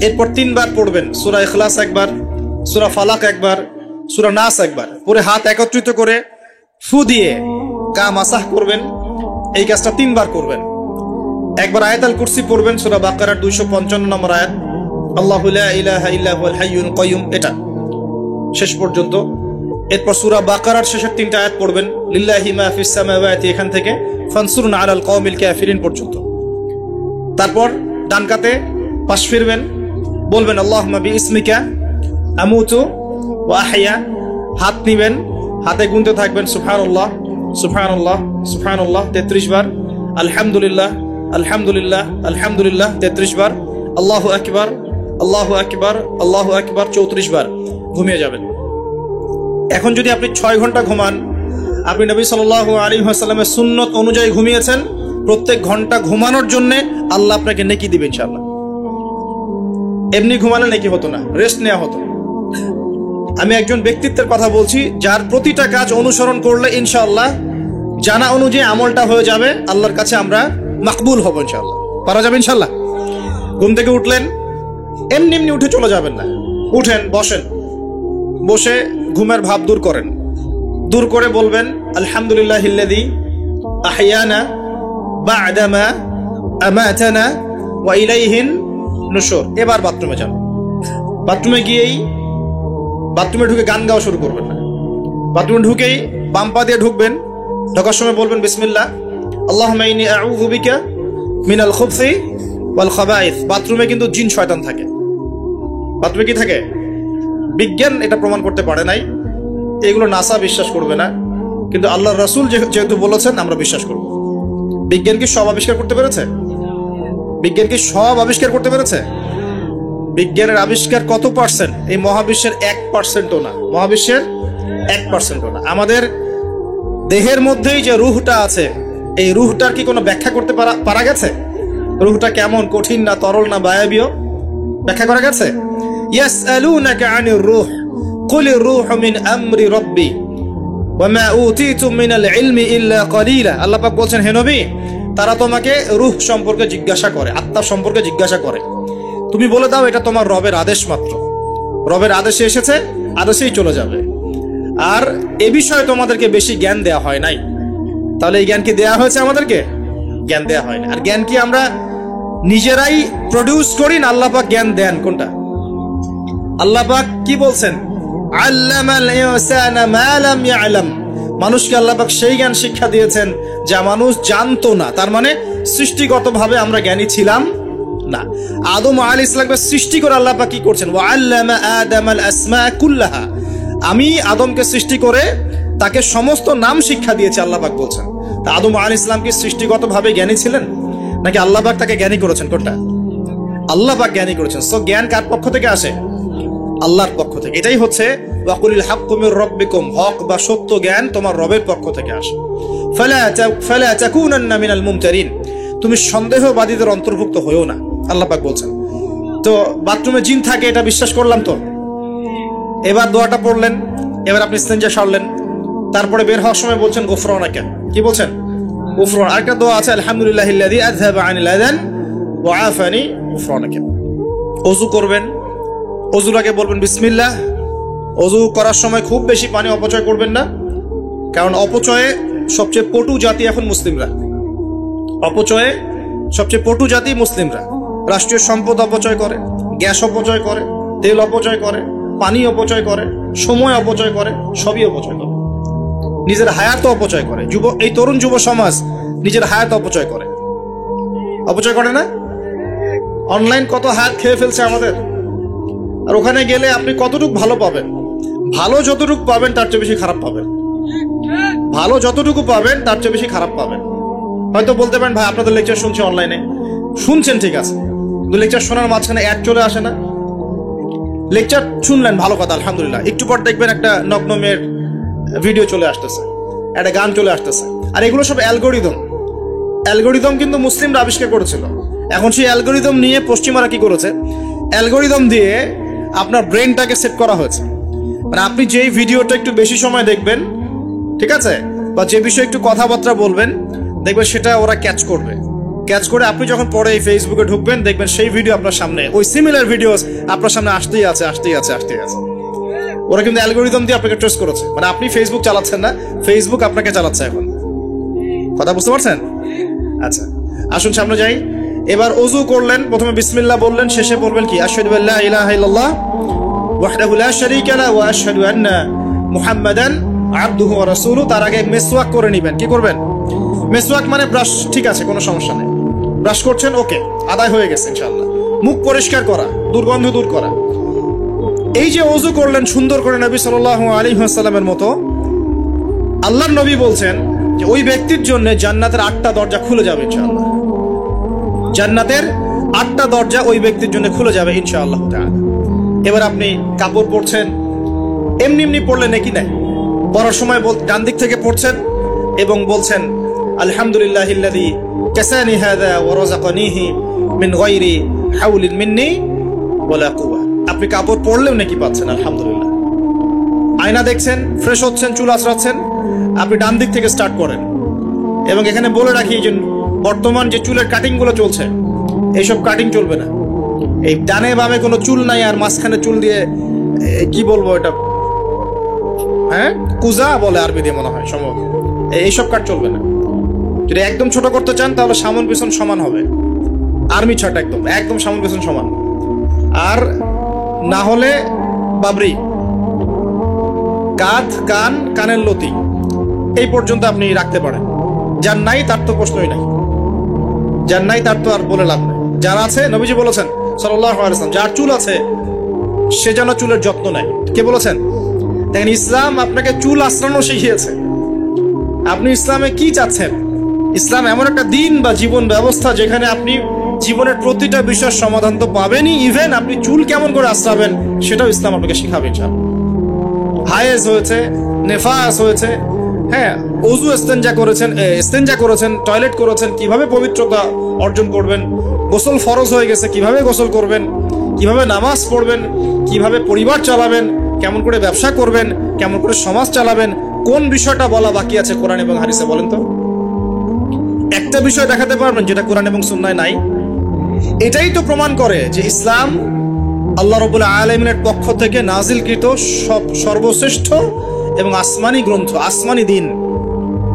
এরপর 3 বার পড়বেন সূরা ইখলাস একবার, সূরা ফালাক একবার, সূরা নাস একবার, পরে হাত একত্রিত করে ফু দিয়ে কা মাসাহ করবেন। এই কাজটা 3 বার করবেন। একবার আয়াতুল কুরসি পড়বেন, সূরা বাকারার 255 নম্বর আয়াত, আল্লাহু লা ইলাহা ইল্লা হুয়াল হাইয়ুল কাইয়ুম, এটা শেষ পর্যন্ত। এরপর সূরা বাকারার শেষের 3টা আয়াত পড়বেন, লিল্লাহি মা ফিস সামাওয়াতি, এখান থেকে ফানসুরনা আলাল কওমিল কাফিরিন পর্যন্ত। তারপর ডান কাতে পাশ ফিরবেন, বলবেন আল্লাহুম্মা বিইসমিকা আমুতু ওয়া আহইয়া। হাত নিবেন, হাতে গুনতে থাকবেন সুবহানাল্লাহ সুবহানাল্লাহ সুবহানাল্লাহ 33 বার, আলহামদুলিল্লাহ আলহামদুলিল্লাহ আলহামদুলিল্লাহ 33 বার, আল্লাহু আকবার আল্লাহু আকবার আল্লাহু আকবার 34 বার। ঘুমিয়ে যাবেন। এখন যদি আপনি 6 ঘন্টা ঘুমান, আপনি নবী সাল্লাল্লাহু আলাইহি ওয়াসাল্লামের সুন্নত অনুযায়ী ঘুমিয়েছেন, প্রত্যেক ঘন্টা ঘুমানোর জন্য আল্লাহ আপনাকে নেকি দিবে ইনশাআল্লাহ। এমনি ঘুমালে নেকি হতো না, রেস্ট নেওয়া হতো। আমি একজন ব্যক্তিত্বের কথা বলছি, যার প্রতিটা কাজ অনুসরণ করলে ইনশাআল্লাহ জানা অনুযায়ী আমলটা হয়ে যাবে, আল্লাহর কাছে আমরা মাকবুল হব ইনশাআল্লাহ। পারা যাবে ইনশাআল্লাহ। ঘুম থেকে উঠলেন, এমনি এমনি উঠে চলে যাবেন না। উঠেন, বসেন, বসে ঘুমের ভাব দূর করেন, দূর করে বলবেন আলহামদুলিল্লাহিল্লাযী আহইয়ানা বা'দামা আমাতানা ওয়া ইলাইহিন নুশুর। এবার বাথরুমে যান। বাথরুমে গিয়েই বাথরুমে ঢুকে গান গাওয়া শুরু করবেন না। বাথরুমে ঢুকেই বাম পা দিয়ে ঢুকবেন, ঢোকার সময় বলবেন বিসমিল্লাহ আল্লাহুম্মা ইন্নী আউযু বিকা মিনাল খুবসি ওয়াল খাবাইস। বাথরুমে কিন্তু জিন শয়তান থাকে। বাথরুমে কি থাকে? বিজ্ঞান এটা প্রমাণ করতে পারে নাই, এগুলো নাসা বিশ্বাস করবে না, কিন্তু আল্লাহর রাসূল যেহেতু বলেছেন আমরা বিশ্বাস করব। বিজ্ঞান কি সব আবিষ্কার করতে পেরেছে? বিজ্ঞান কি সব আবিষ্কার করতে পেরেছে? বিজ্ঞানের আবিষ্কার কত পার্সেন্ট? এই মহাবিশ্বের 1%ও না। মহাবিশ্বের 1%ও না। আমাদের দেহের মধ্যেই যে রূহটা আছে, এই রূহটার কি কোনো ব্যাখ্যা করতে পারা গেছে? রূহটা কেমন, কঠিন না তরল না বায়বীয়, ব্যাখ্যা করা গেছে? ইয়াসআলুনাকা আনির রূহ কুলির রূহু মিন আমরি রাব্বি ওয়া মা উতীতুম মিনাল ইলমি ইল্লা কলিলা। আল্লাহ পাক বলছেন, হে নবী, তারা তোমাকে রূহ সম্পর্কে জিজ্ঞাসা করে, আত্মা সম্পর্কে জিজ্ঞাসা করে, তুমি বলে দাও এটা তোমার রবের আদেশ মাত্র। রবের আদেশে এসেছে, আদেশেই চলে যাবে। আর এ বিষয়ে তোমাদেরকে বেশি জ্ঞান দেয়া হয় নাই। তাহলে এই জ্ঞান কি দেয়া হয়েছে আমাদেরকে? জ্ঞান দেয়া হয় না। আর জ্ঞান কি আমরা নিজেরাই প্রডিউস করি না আল্লাহ পাক জ্ঞান দেন? কোনটা? আল্লাহ পাক কি বলছেন? আল্লামাল ইনসানা মা লাম ইয়ালাম। মানুষকে আল্লাহ পাক সেই জ্ঞান শিক্ষা দিয়েছেন যা মানুষ জানতো না। তার মানে সৃষ্টিগতভাবে আমরা জ্ঞানী ছিলাম না। আদম আলাইহিস সালামকে সৃষ্টি করে আল্লাহ পাক কি করছেন? ওয়া আল্লামা আদামাল আসমা কুল্লাহা। আমি আদমকে সৃষ্টি করে তাকে সমস্ত নাম শিক্ষা দিয়েছি, আল্লাহ পাক বলছেন। তা আদম আলাইহিস সালাম কি সৃষ্টিগতভাবে জ্ঞানী ছিলেন, নাকি আল্লাহ পাক তাকে জ্ঞানী করেছেন? কোনটা? আল্লাহ পাক জ্ঞানী করেছেন। সো জ্ঞান কার পক্ষ থেকে আসে? আল্লাহর পক্ষ থেকে। এটাই হচ্ছে ওয়াকুলিল হাক্কু মির রাব্বিকুম, হক বা সত্য জ্ঞান তোমার রবের পক্ষ থেকে আসে। ফালা তাকুনান্না মিনাল মুমতারিন, তুমি সন্দেহবাদীদের অন্তর্ভুক্ত হয়েও না, আল্লাহ পাক বলছেন। তো বাথরুমে জিন থাকে এটা বিশ্বাস করলাম তো। এবার দোয়াটা পড়লেন, এবার আপনি ইস্তেনজা সারলেন, তারপরে বের হওয়ার সময় বলছেন গুফরানাকা। কি বলছেন? গুফরান। আরেকটা দোয়া আছে, আলহামদুলিল্লাহিল্লাযী আযহাবা আনিল আযান ওয়া আফানি গুফরানাকা। ওযু করবেন, ওযুর আগে বলবেন বিসমিল্লাহ। ওযু করার সময় খুব বেশি পানি অপচয় করবেন না, কারণ অপচয়ে সবচেয়ে পটু জাতি এখন মুসলিমরা। অপচয়ে সবচেয়ে পটু জাতি মুসলিমরা। রাষ্ট্রীয় সম্পদ অপচয় করে, গ্যাস অপচয় করে, তেল অপচয় করে, পানি অপচয় করে, সময় অপচয় করে, সবই অপচয় করে। নিজের হায়াত অপচয় করে। এই তরুণ যুব সমাজ নিজের হায়াত অপচয় করে। অপচয় করে না? অনলাইন কত হায়াত খেয়ে ফেলছে আমাদের। আর ওখানে গেলে আপনি কতটুকু ভালো পাবেন? ভালো যতটুকু পাবেন তার চেয়ে বেশি খারাপ পাবেন। ভালো যতটুকু পাবেন তার চেয়ে বেশি খারাপ পাবেন। হয়তো বলতে পারেন, ভাই আপনাদের লেকচার শুনছি অনলাইনে। শুনছেন ঠিক আছে, লেকচার শোনার মাঝখানে অ্যাড চলে আসে না? লেকচার শুনলেন, ভালো কথা, আলহামদুলিল্লাহ। একটু পর দেখবেন একটা নগ্ন মেয়ের ভিডিও চলে আসতেছে, একটা গান চলে আসতেছে। আর এগুলো সব অ্যালগোরিদম কিন্তু মুসলিমরা আবিষ্কার করেছিল। এখন সেই অ্যালগোরিদম নিয়ে পশ্চিমারা কি করেছে, অ্যালগোরিদম দিয়ে আপনার ব্রেনটাকে সেট করা হয়েছে। মানে আপনি যেই ভিডিওটা একটু বেশি সময় দেখবেন, ঠিক আছে, বা যে বিষয়ে একটু কথাবার্তা বলবেন, দেখবেন সেটা ওরা ক্যাচ করে আপনি যখন পরে এই ফেসবুকে ঢুকবেন, দেখবেন সেই ভিডিও আপনার সামনে, ওই সিমিলার ভিডিও আপনার সামনে আসতেই আছে। ওরা কিন্তু অ্যালগোরিদম দিয়ে আপনাকে ট্রেস করেছে। মানে আপনি ফেসবুক চালাচ্ছেন না, ফেসবুক আপনাকে চালাচ্ছে এখন। কথা বুঝতে পারছেন? আচ্ছা, আসুন সামনে যাই। এবার ওযু করলেন, প্রথমে বিসমিল্লাহ বললেন, শেষে বলবেন কি, আশহাদু আল্লা ইলাহা ইল্লাল্লাহ ওয়াহদাহু লা শারীকা লাহু ওয়া আশহাদু আন্না মুহাম্মাদান আবদুহু ওয়া রাসূলুহু। তার আগে মেসওয়াক করে নেবেন। কি করবেন? মেসওয়াক মানে ব্রাশ, ঠিক আছে, কোনো সমস্যা নেই। ব্রাশ করছেন, ওকে, আদায় হয়ে গেছে ইনশাআল্লাহ। মুখ পরিষ্কার করা, দুর্গন্ধ দূর করা। এই যে ওযু করলেন সুন্দর করে নবী সাল্লাল্লাহু আলাইহি ওয়াসাল্লামের মতো, আল্লাহর নবী বলছেন যে ওই ব্যক্তির জন্য জান্নাতের 8টা দরজা খুলে যাবে ইনশাআল্লাহ। জান্নাতের 8টা দরজা ওই ব্যক্তির জন্য খুলে যাবে ইনশাআল্লাহ তাআলা। এবার আপনি কাপড় পরছেন, এমনি পড়লেন নাকি নাই, পড়ার সময় ডান দিক থেকে পড়ছেন এবং বলছেন আলহামদুলিল্লাহিল্লাযী কাসানি হাযা ওয়া রাযাকানিহি মিন গায়রি হাওলিন মিন্নি ওয়ালা কুওয়া। আপনি কাপড় পরলেও নাকি পাচ্ছেন আলহামদুলিল্লাহ। আয়না দেখছেন, ফ্রেশ হচ্ছেন, চুল আঁচড়াচ্ছেন, আপনি ডান দিক থেকে স্টার্ট করেন। এবং এখানে বলে রাখি যে বর্তমান যে চুলের কাটিং গুলো চলছে, এইসব কাটিং চলবে না। এই ডানে বামে কোনো চুল নাই, আর মাঝখানে চুল দিয়ে কি বলবো এটা, হ্যাঁ, কুজা বলে আরবি দিয়ে মনে হয় সম্ভব। এইসব কাট চলবে না। যদি একদম ছোট করতে চান তাহলে সামন পেছন সমান হবে, আর্মি ছাট, একদম সামন পেছন সমান। আর না হলে বাবরি, কাঁধ, কান, কানের লতি এই পর্যন্ত আপনি রাখতে পারেন। যার নাই তার তো প্রশ্নই নাই, যার নাই তার তো আর বলে লাভ নেই। যার আছে, নবীজি বলেছেন সাল্লাল্লাহু আলাইহি ওয়াসাল্লাম, যার চুল আছে সে যেন চুলের যত্ন নেয়। কে বলেছেন? দেখেন, ইসলাম আপনাকে চুল আঁচড়ানো শিখিয়েছে। আপনি ইসলামে কি চাচ্ছেন? ইসলাম এমন একটা দিন বা জীবন ব্যবস্থা যেখানে আপনি জীবনের প্রতিটা বিষয়ের সমাধান তো পাবেনই, ইভেন আপনি চুল কেমন করে আঁচড়াবেন সেটাও ইসলাম আপনাকে শিখাবে ইনশাআল্লাহ। হায়েজ হয়েছে, নেফাস হয়েছে, হ্যাঁ, ওযু ইস্তেঞ্জা করেছেন, টয়লেট করেছেন, কিভাবে পবিত্রতা অর্জন করবেন, গোসল ফরজ হয়ে গেছে, কিভাবে গোসল করবেন, কিভাবে নামাজ পড়বেন, কিভাবে পরিবার চালাবেন, কেমন করে ব্যবসা করবেন, কেমন করে সমাজ চালাবেন, কোন বিষয়টা বলা বাকি আছে কোরআন এবং হাদিসে? বলেন তো, একটা বিষয় দেখাতে পারবেন যেটা কোরআন এবং সুন্নায় নাই? এটাই তো প্রমাণ করে যে ইসলাম আল্লাহ রাব্বুল আলামিনের পক্ষ থেকে নাজিলকৃত সর্বশ্রেষ্ঠ এবং আসমানি গ্রন্থ, আসমানি দিন,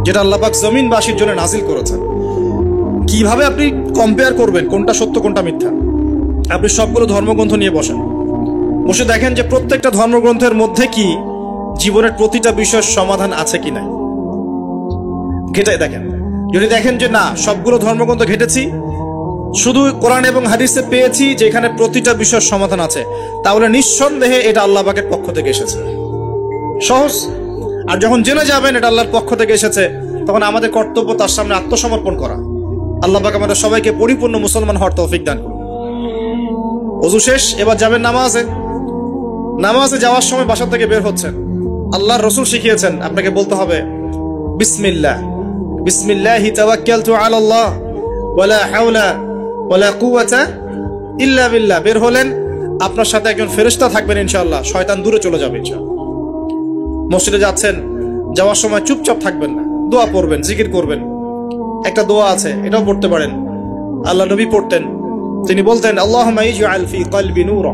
যেটা আল্লাহ পাক জমিনবাসীর জন্য নাজিল করেছেন। কিভাবে আপনি কম্পেয়ার করবেন কোনটা সত্য কোনটা মিথ্যা? আপনি সবগুলো ধর্মগ্রন্থ নিয়ে বসে দেখেন যে প্রত্যেকটা ধর্মগ্রন্থের মধ্যে কি জীবনের প্রতিটা বিষয়ের সমাধান আছে কি নাই, ঘেটে দেখেন। যদি দেখেন যে না, সবগুলো ধর্মগ্রন্থ ঘেটেছি, শুধু কোরআন এবং হাদিসে পেয়েছি যেখানে প্রতিটা বিষয়ের সমাধান আছে, তাহলে নিঃসন্দেহে এটা আল্লাহ পাকের পক্ষ থেকে এসেছে। সহজ। আর যখন জেনে যাবেন এটা আল্লাহর পক্ষ থেকে এসেছে, তখন আমাদের কর্তব্য তার সামনে আত্মসমর্পণ করা। আল্লাহ পাক আমাদের সবাইকে পরিপূর্ণ মুসলমান হওয়ার তৌফিক দান করুন। ওযু শেষ, এবার যাবেন নামাজে যাওয়ার সময় বাসা থেকে বের হচ্ছেন, আল্লাহর রাসূল শিখিয়েছেন আপনাকে বলতে হবে বিসমিল্লাহি তাওয়াক্কালতু আলাল্লাহ ওয়ালা হাওলা ওয়ালা কুওয়াতা ইল্লা বিল্লাহ। বের হলেন, আপনার সাথে একজন ফেরেশতা থাকবেন ইনশাআল্লাহ, শয়তান দূরে চলে যাবে ইনশাআল্লাহ। মসজিদে যাচ্ছেন, যাওয়ার সময় চুপচাপ থাকবেন না, দোয়া পড়বেন, জিকির করবেন। একটা দোয়া আছে, এটাও পড়তে পারেন, আল্লাহ নবী পড়তেন। তিনি বলতেন আল্লাহুম্মা ইজআল ফি কলবি নূরা,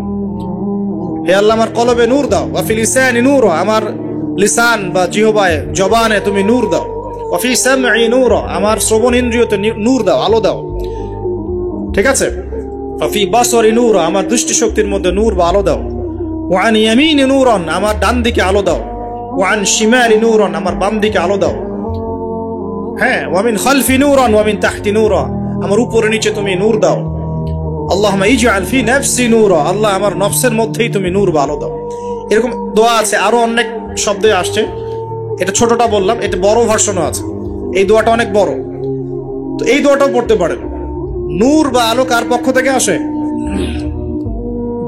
হে আল্লাহ আমার কলবে নূর দাও, ওয়া ফি লিসানি নূরা, আমার লিসান বা জিহ্বায় জবানে তুমি নূর দাও, ওয়া ফি সামঈ নূরা, আমার শ্রবণ ইন্দ্রিয়তে নূর দাও, আলো দাও, ঠিক আছে, ওয়া ফি বাসরি নূরা, আমার দৃষ্টি শক্তির মধ্যে নূর বা আলো দাও, ওয়া আন ইয়ামিনি নূরান, আমার ডান দিকে আলো দাও, ওয়া আন শিমালি নূরান, আমার বাম দিকে আলো দাও, হ্যাঁ, ওয়া মিন খালফি নূরান ওয়া মিন তাহতি নূরা, আমার উপরে নিচে তুমি নূর দাও। আল্লাহুম্মা ইজআল ফি নাফসি নূরা, আল্লাহ আমার নফসের মধ্যেই তুমি নূর বা আলো দাও। এরকম দোয়া আছে, আরো অনেক শব্দে আসছে। এটা ছোটটা বললাম, এটা বড় ভার্সনও আছে। এই দোয়াটা অনেক বড়, তো এই দোয়াটাও পড়তে পারেন। নূর বা আলো কার পক্ষ থেকে আসে?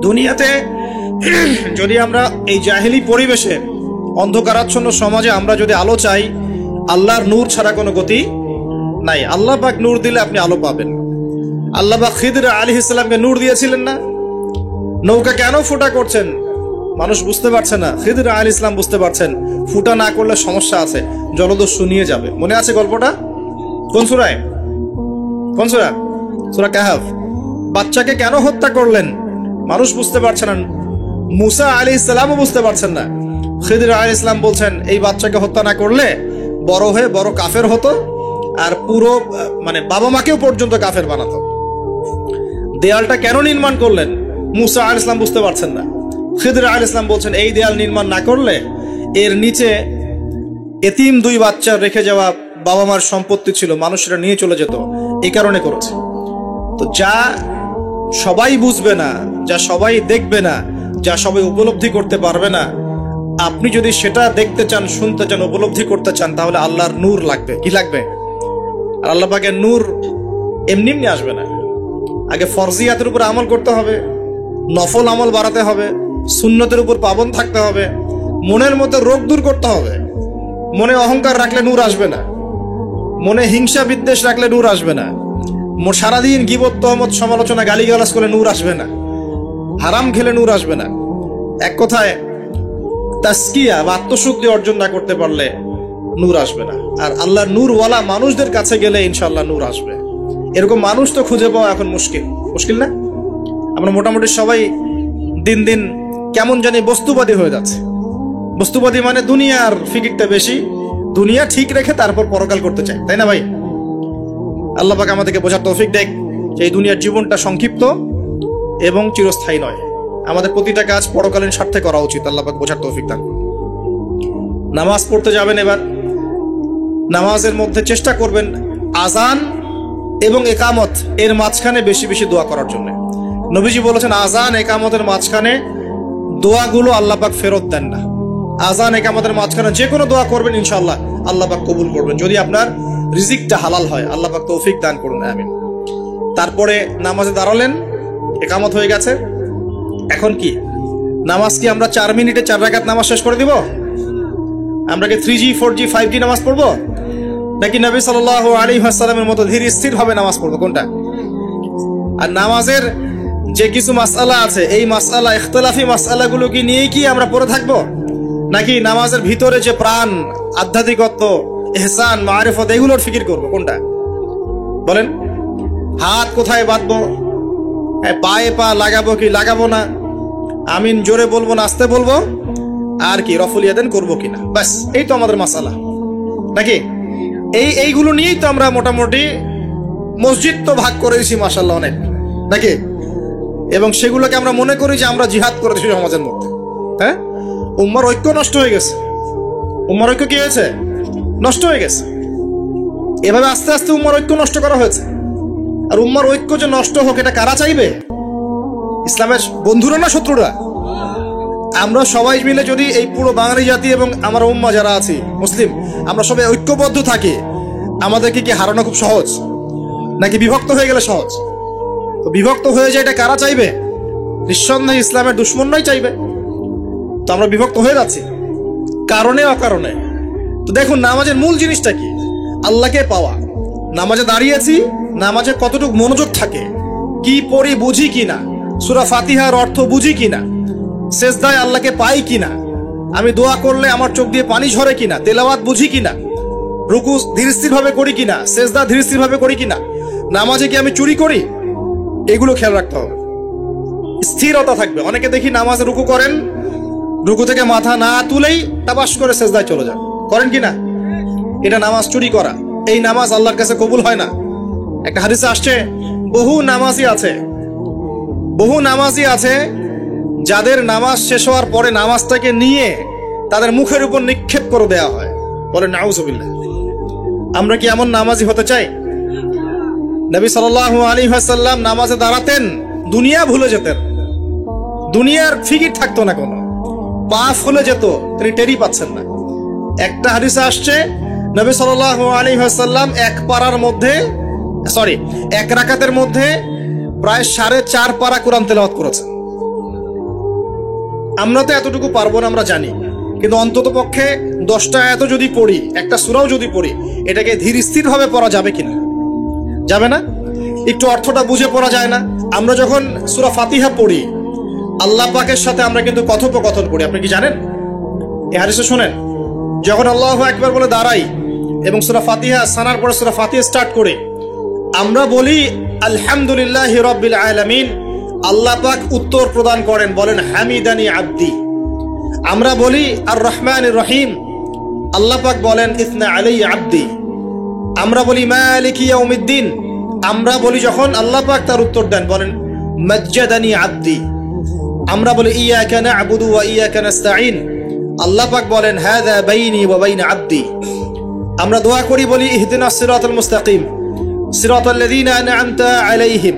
দুনিয়াতে যদি আমরা এই জাহেলি পরিবেশে অন্ধকারাচ্ছন্ন সমাজে আমরা যদি আলো চাই, আল্লাহর নূর ছাড়া কোনো গতি নাই। আল্লাহ পাক নূর দিলে আপনি আলো পাবেন। আল্লাহ পাক খিদর আলাইহিস সালামকে নূর দিয়েছিলেন না? নৌকা কেন ফুটা করছেন মানুষ বুঝতে পারছে না, খিদর আলাইহিস সালাম বুঝতে পারছেন ফুটা না করলে সমস্যা আছে, জলদস্যু নিয়ে যাবে। মনে আছে গল্পটা? কোন সূরায়? কোন সূরা? সূরা কাহফ। বাচ্চাকে কেন হত্যা করলেন মানুষ বুঝতে পারছে না, মুসা আলাইহিস সালামও বুঝতে পারছেন না। খিদর আলাইহিস সালাম বলছেন এই বাচ্চাকে হত্যা না করলে বড় হয়ে বড় কাফের হতো, আর পুরো বাবা মাকেও পর্যন্ত কাফের বানাতো। দেয়ালটা কেন নির্মাণ করলেন মুসা আলাইহিস সালাম বুঝতে পারছেন না। খিদর আলাইহিস সালাম বলছেন এই দেয়াল নির্মাণ না করলে এর নিচে এতিম 2 বাচ্চা রেখে যাওয়া বাবা মার সম্পত্তি ছিল, মানুষরা নিয়ে চলে যেত, এই কারণে করেছে। তো যা সবাই বুঝবে না, যা সবাই দেখবে না, যা সবাই উপলব্ধি করতে পারবে না, আপনি যদি সেটা দেখতে চান, শুনতে চান, উপলব্ধি করতে চান, তাহলে আল্লাহর নূর লাগবে। কি লাগবে? আর আল্লাহ পাকের নূর এমনি এমনি আসবে না। আগে ফরজিয়াতের উপর আমল করতে হবে, নফল আমল বাড়াতে হবে, সুন্নতের উপর পাবন থাকতে হবে, মনের মধ্যে রোগ দূর করতে হবে। মনে অহংকার রাখলে নূর আসবে না, মনে হিংসা বিদ্বেষ রাখলে নূর আসবে না, সারাদিন গীবত তহমত সমালোচনা গালিগালাজ করলে নূর আসবে না, হারাম খেলে নূর আসবে না। এক কথায় তাসকিয়া বা আত্মশুদ্ধি অর্জন না করতে পারলে নূর আসবে না। আর আল্লাহর নূরওয়ালা মানুষদের কাছে গেলে ইনশাআল্লাহ নূর আসবে। এরকম মানুষ তো খুঁজে পাওয়া এখন মুশকিল না? আমরা মোটামুটি সবাই দিন দিন কেমন জানি বস্তুবাদী হয়ে যাচ্ছে। বস্তুবাদী মানে দুনিয়ার ফিকিরটা বেশি, দুনিয়া ঠিক রেখে তারপর পরকাল করতে চাই, তাই না ভাই? আল্লাহ পাক আমাদেরকে বোঝার তৌফিক দেখ যে এই দুনিয়ার জীবনটা সংক্ষিপ্ত এবং চিরস্থায়ী নয়। আমাদের প্রতিটা কাজ পরকালীন স্বার্থে করা উচিত। আল্লাহ পাক বোঝার তৌফিক দান করুন। নামাজ পড়তে যাবেন, এবার নামাজের মধ্যে চেষ্টা করবেন আজান এবং একামত এর মাঝখানে বেশি বেশি দোয়া করার জন্য। নবীজি বলেছেন আজান একামতের মাঝখানে দোয়াগুলো আল্লাহ পাক ফেরত দেন না। আজান একামতের মাঝখানে যে কোনো দোয়া করবেন ইনশাআল্লাহ আল্লাহ পাক কবুল করবেন, যদি আপনার রিজিকটা হালাল হয়। আল্লাহ পাক তৌফিক দান করুন, আমিন। তারপরে নামাজে দাঁড়ালেন, একামত হয়ে গেছে। এখন কি নামাজ কি আমরা 4 মিনিটে 4 রাকাত নামাজ শেষ করে দিব? আমরা কি 3G 4G 5G নামাজ পড়বো, নাকি নবী সাল্লাল্লাহু আলাইহি ওয়াসাল্লামের মতো ধীর স্থির ভাবে নামাজ পড়বো? কোনটা? আর নামাজের যে কিছু মাসআলা আছে, এই মাসআলা ইখতিলাফি মাসআলাগুলো কি নিয়ে কি আমরা পড়ে থাকবো, নাকি নামাজের ভিতরে যে প্রাণ, আধ্যাত্মিকত্ব, ইহসান, মারিফত এগুলোর ফিকির করবো? কোনটা বলেন? হাত কোথায় বাঁধবো, পায়ে পা লাগাবো কি লাগাবো না, আমিন জোরে বলবো না আস্তে বলবো, আর কি রফুল ইয়াদান করবো কিনা, ব্যাস এই তো আমাদের মাসালা, নাকি? এইগুলো নিয়েই তো আমরা মোটামুটি মসজিদ তো ভাগ করে দিয়েছি মাশাআল্লাহ অনেক, নাকি? এবং সেগুলোকে আমরা মনে করি যে আমরা জিহাদ করেছি সমাজের মধ্যে। হ্যাঁ, উম্মার ঐক্য নষ্ট হয়ে গেছে। উম্মার ঐক্য কি হয়েছে? নষ্ট হয়ে গেছে। এভাবে আস্তে আস্তে উম্মার ঐক্য নষ্ট করা হয়েছে। আর উম্মার ঐক্য যে নষ্ট হোক এটা কারা চাইবে? ইসলামের বন্ধুরা না শত্রুরা? আমরা সবাই মিলে যদি এই পুরো বাঙালি জাতি এবং আমার উম্মা যারা আছি মুসলিম, আমরা সবাই ঐক্যবদ্ধ থাকি, আমাদেরকে কি হারানো খুব সহজ, নাকি বিভক্ত হয়ে গেলে সহজ? তো বিভক্ত হয়ে যায় এটা কারা চাইবে? নিঃসন্দেহে ইসলামের দুশ্মনরাই চাইবে। তো আমরা বিভক্ত হয়ে যাচ্ছি কারণে অকারণে। তো দেখুন নামাজের মূল জিনিসটা কি? আল্লাহকে পাওয়া। নামাজে দাঁড়িয়েছি, নামাজে কতটুকু মনোযোগ থাকে, কি পড়ি বুঝি কিনা, সূরা ফাতিহার অর্থ বুঝি কিনা, সেজদায় আল্লাহকে পাই কিনা, আমি দোয়া করলে আমার চোখ দিয়ে পানি ঝরে কিনা, তেলাওয়াত বুঝি কিনা, রুকু ধীরস্থির ভাবে করি কিনা, সেজদা ধীরস্থির ভাবে করি কিনা, নামাজে কি আমি চুরি করি, এগুলো খেয়াল রাখতে হবে। স্থিরতা থাকবে। অনেকে দেখি নামাজে রুকু করেন, রুকু থেকে মাথা না তুলেই তাবাস করে সেজদায় চলে যান, করেন কিনা? এটা নামাজ চুরি করা। এই নামাজ আল্লাহর কাছে কবুল হয় না। একটা হাদিসে আসছে বহু নামাজি আছে যাদের নামাজ শেষ হওয়ার পরে নামাজটাকে নিয়ে তাদের মুখের উপর নিক্ষেপ করে দেওয়া হয়। বলে নাউজুবিল্লাহ। আমরা কি এমন নামাজি হতে চাই? নবী সাল্লাল্লাহু আলাইহি ওয়াসাল্লাম নামাজে দাঁড়াতেন, দুনিয়া ভুলে যেতেন, দুনিয়ার ফিকির থাকতো না, কোনো পা ফুলে যেত, তিনি টেরি পাচ্ছেন না। একটা হাদিসে আসছে নবী সাল্লাল্লাহু আলাইহি ওয়াসাল্লাম এক রাকাতের মধ্যে প্রায় 4.5 পারা কোরআন তেলাওয়াত করেছেন। আমরা তো এতটুকু পারবো না, আমরা জানি, কিন্তু অন্তত পক্ষে 10টা আয়াত যদি পড়ি, একটা সূরাও যদি পড়ি, এটাকে ধীর স্থির ভাবে পড়া যাবে কিনা? যাবে না? একটু অর্থটা বুঝে পড়া যায় না? আমরা যখন সূরা ফাতিহা পড়ি, আল্লাহ পাকের সাথে আমরা কিন্তু কথোপকথন করি। আপনি কি জানেন? এই হাদিসে শুনেন, যখন আল্লাহু আকবার বলে দাঁড়াই এবং সূরা ফাতিহা সানার পরে সূরা ফাতিহা স্টার্ট করি, আমরা বলি আলহামদুলিল্লাহি রাব্বিল আলামিন, আল্লাহ পাক উত্তর প্রদান করেন, বলেন হামিদানি আব্দি। আমরা বলি আর রহমানির রহিম, আল্লাহ পাক বলেন ইসনা আলাইয়া আব্দি। আমরা বলি মালিকি ইয়াউমিদ্দিন, আমরা বলি যখন আল্লাহ পাক তার উত্তর দেন, বলেন মাজ্জাদানি আব্দি। আমরা বলি ইয়াকা না'বুদু ওয়া ইয়াকা নাস্তাঈন, আল্লাহ পাক বলেন হাযা বাইনি ওয়া বাইনা আব্দি। আমরা দোয়া করি, বলি ইহদিনাস সিরাতাল মুস্তাকিম সিরাতাল লাযীনা আন'আমতা আলাইহিম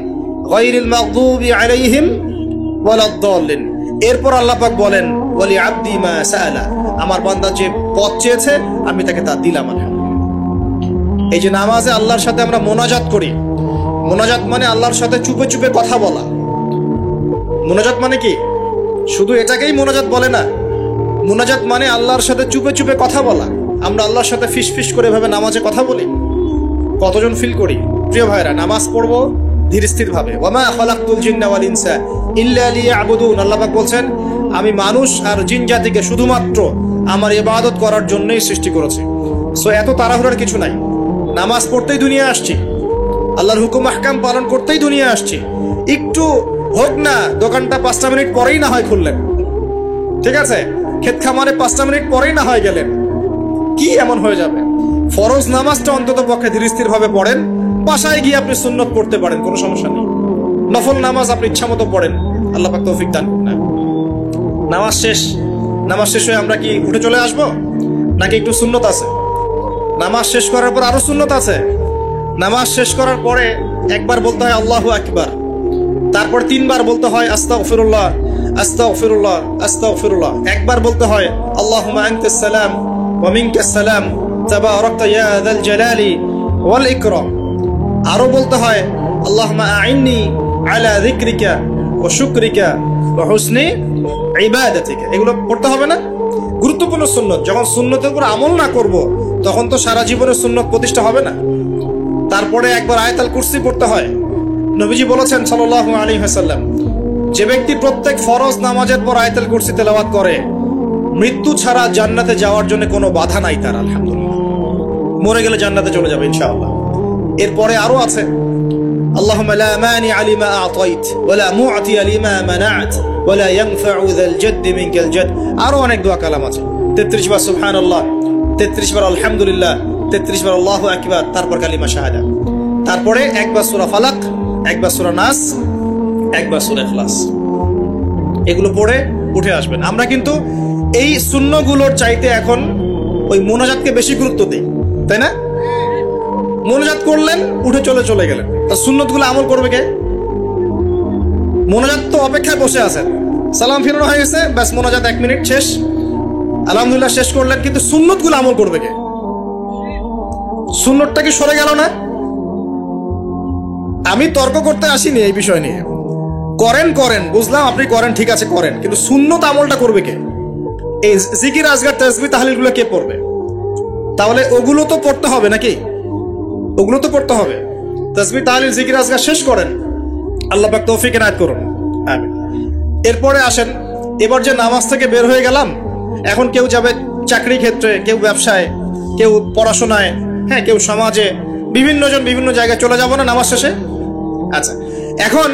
গায়রিল মাগদুবি আলাইহিম ওয়ালাদ-দাল্লিন। এরপর আল্লাহ পাক বলেন ওয়ালি আব্দি মা সাআলা, আমার বান্দা যে পথ চেয়েছে আমি তাকে তা দিলাম। এই যে নামাজে আল্লাহর সাথে আমরা মোনাজাত করি, মোনাজাত মানে আল্লাহর সাথে চুপে চুপে কথা বলা। মোনাজাত মানে কি? শুধু এটাকেই মোনাজাত বলে না, মোনাজাত মানে আল্লাহর সাথে চুপে চুপে কথা বলা। আমরা আল্লাহর সাথে ফিস ফিস করে ভাবে নামাজে কথা বলি, কতজন ফিল করি? প্রিয় ভাইরা, নামাজ পড়বো ধীর স্থির ভাবে। ওয়ামা খালাকতুল জিন্না ওয়াল ইনসা ইল্লা লিয়াবুদুন, আল্লাহ পাক বলছেন আমি মানুষ আর জিন জাতিকে শুধুমাত্র আমার ইবাদত করার জন্যই সৃষ্টি করেছি। সো এত তাড়াহুড়ার কিছু নাই, নামাজ পড়তেই দুনিয়া আসছি, আল্লাহর হুকুম আহকাম পালন করতেই দুনিয়া আসছি। একটু হোক না, দোকানটা 5টা মিনিট পরেই না হয় খুললেন, ঠিক আছে, ক্ষেত খামারে 5টা মিনিট পরেই না হয় গেলেন, কি এমন হয়ে যাবে? ফরজ নামাজটা অন্তত পক্ষে ধীর স্থির ভাবে পড়েন, বাসায় গিয়ে আপনি সুন্নত পড়তে পারেন, কোনো সমস্যা নেই। নফল নামাজ আপনি ইচ্ছা মতো পড়েন, আল্লাহ পাক তৌফিক দান করুন। নামাজ শেষ, নামাজ শেষ হয়ে আমরা কি উঠে চলে আসব, নাকি একটু সুন্নত আছে? নামাজ শেষ করার পর আরো সুন্নত আছে। নামাজ শেষ করার পরে একবার বলতে হয় আল্লাহু আকবার, তারপর 3 বার বলতে হয় আস্তাগফিরুল্লাহ আস্তাগফিরুল্লাহ আস্তাগফিরুল্লাহ। একবার বলতে হয় আল্লাহুম্মা আনতাস সালাম ওয়া মিনকাস সালাম তাবারাকতা ইয়া যাল জালালি ওয়াল ইকরাম। আরো বলতে হয় আল্লাহুম্মা আইন্নি আলা যিকরিকা ওয়া শুকরিকা ওয়া হুসনি ইবাদাতিকা। এগুলো পড়তে হবে না? গুরুত্বপূর্ণ সুন্নত। যখন সুন্নতের উপর আমল না করব, তখন তো সারা জীবনের সুন্নত প্রতিষ্ঠা হবে না। তারপরে একবার আয়াতুল কুরসি পড়তে হয়। নবীজি বলেছেন সাল্লাল্লাহু আলাইহি ওয়াসাল্লাম, যে ব্যক্তি প্রত্যেক ফরজ নামাজের পর আয়াতুল কুরসি তেলাওয়াত করে, মৃত্যু ছাড়া জান্নাতে যাওয়ার জন্য কোনো বাধা নাই তার। আলহামদুলিল্লাহ, মরে গেলে জান্নাতে চলে যাবে ইনশাআল্লাহ। এরপরে আরো আছে আল্লাহুম্মা লা মানিআ লিমা আ'তাইত ওয়া লা মু'তিয়া লিমা মানা'ত ওয়া লা ইয়ানফা'ু যাল জাদ্দি মিনকাল জাদ। আরো অনেক দোয়া কালাম আছে। 33 বার সুবহানাল্লাহ, 33 বার আলহামদুলিল্লাহ, 33 বার আল্লাহু আকবার, তারপর কালিমা শাহাদা, তারপরে একবার সূরা ফালাক, একবার সূরা নাস, একবার সূরা ইখলাস। এগুলো পড়ে উঠে আসবেন। আমরা কিন্তু এই সুন্নগুলোর চাইতে এখন ওই মোনাজাতকে বেশি গুরুত্ব দিই, তাই না? মোনাজাত করলেন, উঠে চলে গেলেন, তার সুন্নতগুলো আমল করবে কে? মোনাজাত তো অপেক্ষায় বসে আছেন, সালাম ফিরানো হয়ে গেছে, ব্যাস মোনাজাত 1 মিনিট শেষ, আলহামদুলিল্লাহ শেষ করলেন, কিন্তু সুন্নতগুলো আমল করবে কে? সুন্নতটা কি সরে গেল না? আমি তর্ক করতে আসিনি এই বিষয় নিয়ে। করেন বুঝলাম, আপনি করেন, ঠিক আছে করেন, কিন্তু সুন্নত আমলটা করবে কে? এই জিকির আজগার তাসবিহ তাহলিল গুলো কে পড়বে? তাহলে ওগুলো তো পড়তে হবে নাকি? ওগুলো তো পড়তে হবে। তাসবিহ তাহলিল জিকির আজগার শেষ করেন, আল্লাহ পাক তৌফিক এনায়েত করুন, আমিন। এরপরে আসেন, এবার যে নামাজ থেকে বের হয়ে গেলাম, এখন কেউ যাবে চাকরি ক্ষেত্রে, কেউ ব্যবসায়, কেউ পড়াশোনায়, হ্যাঁ, কেউ সমাজে, বিভিন্ন জন বিভিন্ন জায়গায় চলে যাব না নামাজ শেষে? আচ্ছা, এখন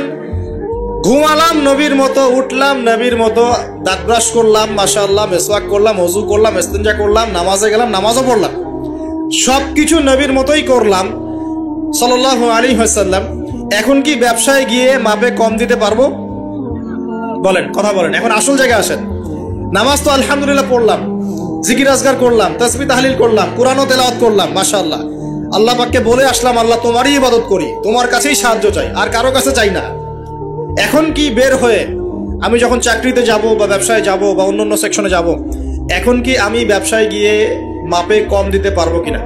ঘুমালাম নবীর মতো, উঠলাম নবীর মতো, দাঁত ব্রাশ করলাম, মাশাআল্লাহ, মেসওয়াক করলাম, ওযু করলাম, ইস্তিনজা করলাম, নামাজে গেলাম, নামাজও পড়লাম, সবকিছু নবীর মতোই করলাম সাল্লাল্লাহু আলাইহি ওয়াসাল্লাম। এখন কি ব্যবসায় গিয়ে মাপে কম দিতে পারবো? বলেন, কথা বলেন। এখন আসল জায়গায় আসেন। নামাজ তো আলহামদুলিল্লাহ পড়লাম, জিকির আজগার করলাম, তাসবিহ তাহলিল করলাম, কুরআনও তেলাওয়াত করলাম, মাশাআল্লাহ, আল্লাহ পাককে বলে আসলাম আল্লাহ তোমারই ইবাদত করি, তোমার কাছেই সাহায্য চাই, আর কারো কাছে চাই না। এখন কি বের হয়ে আমি যখন চাকরিতে যাব বা ব্যবসায় যাব বা অন্যান্য সেকশনে যাব, এখন কি আমি ব্যবসায় গিয়ে মাপে কম দিতে পারবো কিনা?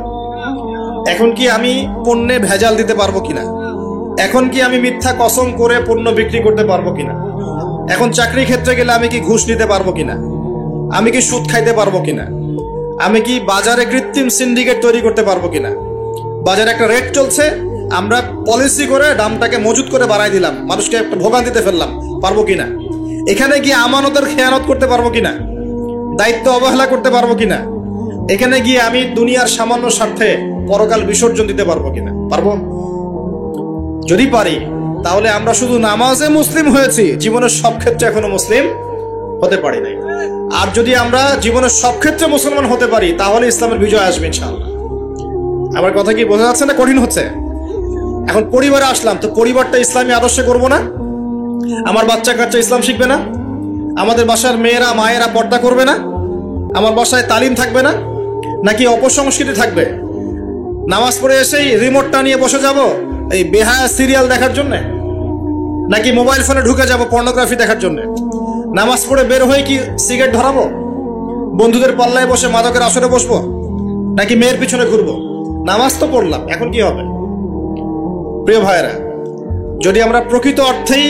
এখন কি আমি পণ্যে ভেজাল দিতে পারবো কিনা? এখন কি আমি মিথ্যা কসম করে পণ্য বিক্রি করতে পারবো কিনা? এখন চাকরি ক্ষেত্রে গেলে আমি কি ঘুষ নিতে পারবো কিনা? আমি কি সুদ খাইতে পারবো কিনা? আমি কি বাজারে কৃত্রিম সিন্ডিকেট তৈরি করতে পারবো কিনা? বাজারে একটা রেট চলছে, আমরা পলিসি করে দামটাকে মজুত করে বাড়াই দিলাম, মানুষকে একটা ভোগান্তিতে ফেললাম, পারবো কিনা? এখানে গিয়ে আমানতের খেয়ানত করতে পারবো কিনা? দায়িত্ব অবহেলা করতে পারবো কিনা? এখানে গিয়ে আমি দুনিয়ার সামান্য স্বার্থে পরকাল বিসর্জন দিতে পারবো কিনা? পারবো? যদি পারি তাহলে আমরা শুধু নামাজে মুসলিম হয়েছি, জীবনের সব ক্ষেত্রে এখনো মুসলিম হতে পারি নাই। আর যদি আমরা জীবনের সব ক্ষেত্রে মুসলমান হতে পারি তাহলে ইসলামের বিজয় আসবে ইনশাআল্লাহ। আমার কথা কি বোঝা যাচ্ছে না কঠিন হচ্ছে? এখন পরিবারে আসলাম, তো পরিবারটা ইসলামী আদর্শে করবো না? আমার বাচ্চা কাচ্চা ইসলাম শিখবে না? আমাদের বাসার মেয়েরা মায়েরা পর্দা করবে না? আমার বাসায় তালিম থাকবে না? নাকি অপসংস্কৃতি থাকবে? নামাজ পড়ে এসেই রিমোটটা নিয়ে বসে যাব এই বেহায়া সিরিয়াল দেখার জন্যে? নাকি মোবাইল ফোনে ঢুকে যাব পর্নোগ্রাফি দেখার জন্যে? নামাজ পড়ে বের হয়ে কি সিগারেট ধরাবো? বন্ধুদের পাল্লায় বসে মাদকের আসরে বসবো? নাকি মেয়ের পিছনে ঘুরবো? নামাজ তো পড়লাম, এখন কি হবে? প্রিয় ভাইয়েরা, যদি আমরা প্রকৃত অর্থেই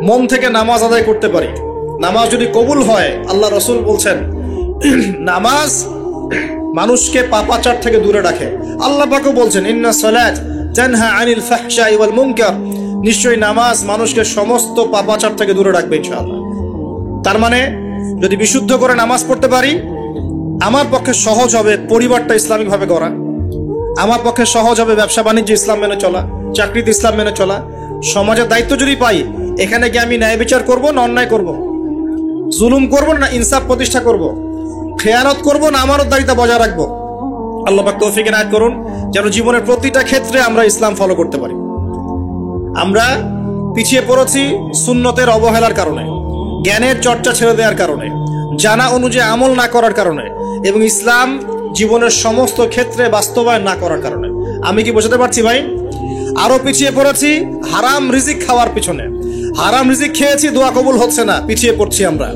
মন থেকে নামাজ আদায় করতে পারি, নামাজ যদি কবুল হয়, আল্লাহ রসুল বলছেন নামাজ মানুষকে পাপাচার থেকে দূরে রাখে। আল্লাহ পাকও বলছেন ইন্না সালাত তানহা আনিল ফাহশাই ওয়াল মুনকার, নিশ্চয়ই নামাজ মানুষকে সমস্ত পাপাচার থেকে দূরে রাখবে ইনশাআল্লাহ। তার মানে যদি বিশুদ্ধ করে নামাজ পড়তে পারি, আমার পক্ষে সহজ হবে পরিবারটা ইসলামিক ভাবে গড়া, আমার পক্ষে সহজ হবে ব্যবসা বাণিজ্য ইসলাম মেনে চলা, চাকরিতে ইসলাম মেনে চলা। সমাজের দায়িত্ব যদি পাই, এখানে গিয়ে আমি ন্যায় বিচার করবো না অন্যায় করব, জুলুম করবো না ইনসাফ প্রতিষ্ঠা করব, খেয়ানত করবো না আমানতদারিতা বজায় রাখবো। আল্লাহ পাক তৌফিক এনায়েত করুন যেন জীবনের প্রতিটা ক্ষেত্রে আমরা ইসলাম ফলো করতে পারি। আমরা পিছিয়ে পড়েছি সুন্নতের অবহেলার কারণে, জ্ঞানের চর্চা ছেড়ে দেওয়ার কারণে, জানা অনুযায়ী আমল না করার কারণে, এবং ইসলাম জীবনের সমস্ত ক্ষেত্রে বাস্তবায়ন না করার কারণে। আমি কি বোঝাতে পারছি ভাই? আরো পিছিয়ে পড়েছি হারাম রিজিক খাওয়ার পিছনে। হারাম রিজিক খেয়েছি, দোয়া কবুল হচ্ছে না, পিছিয়ে পড়ছি আমরা।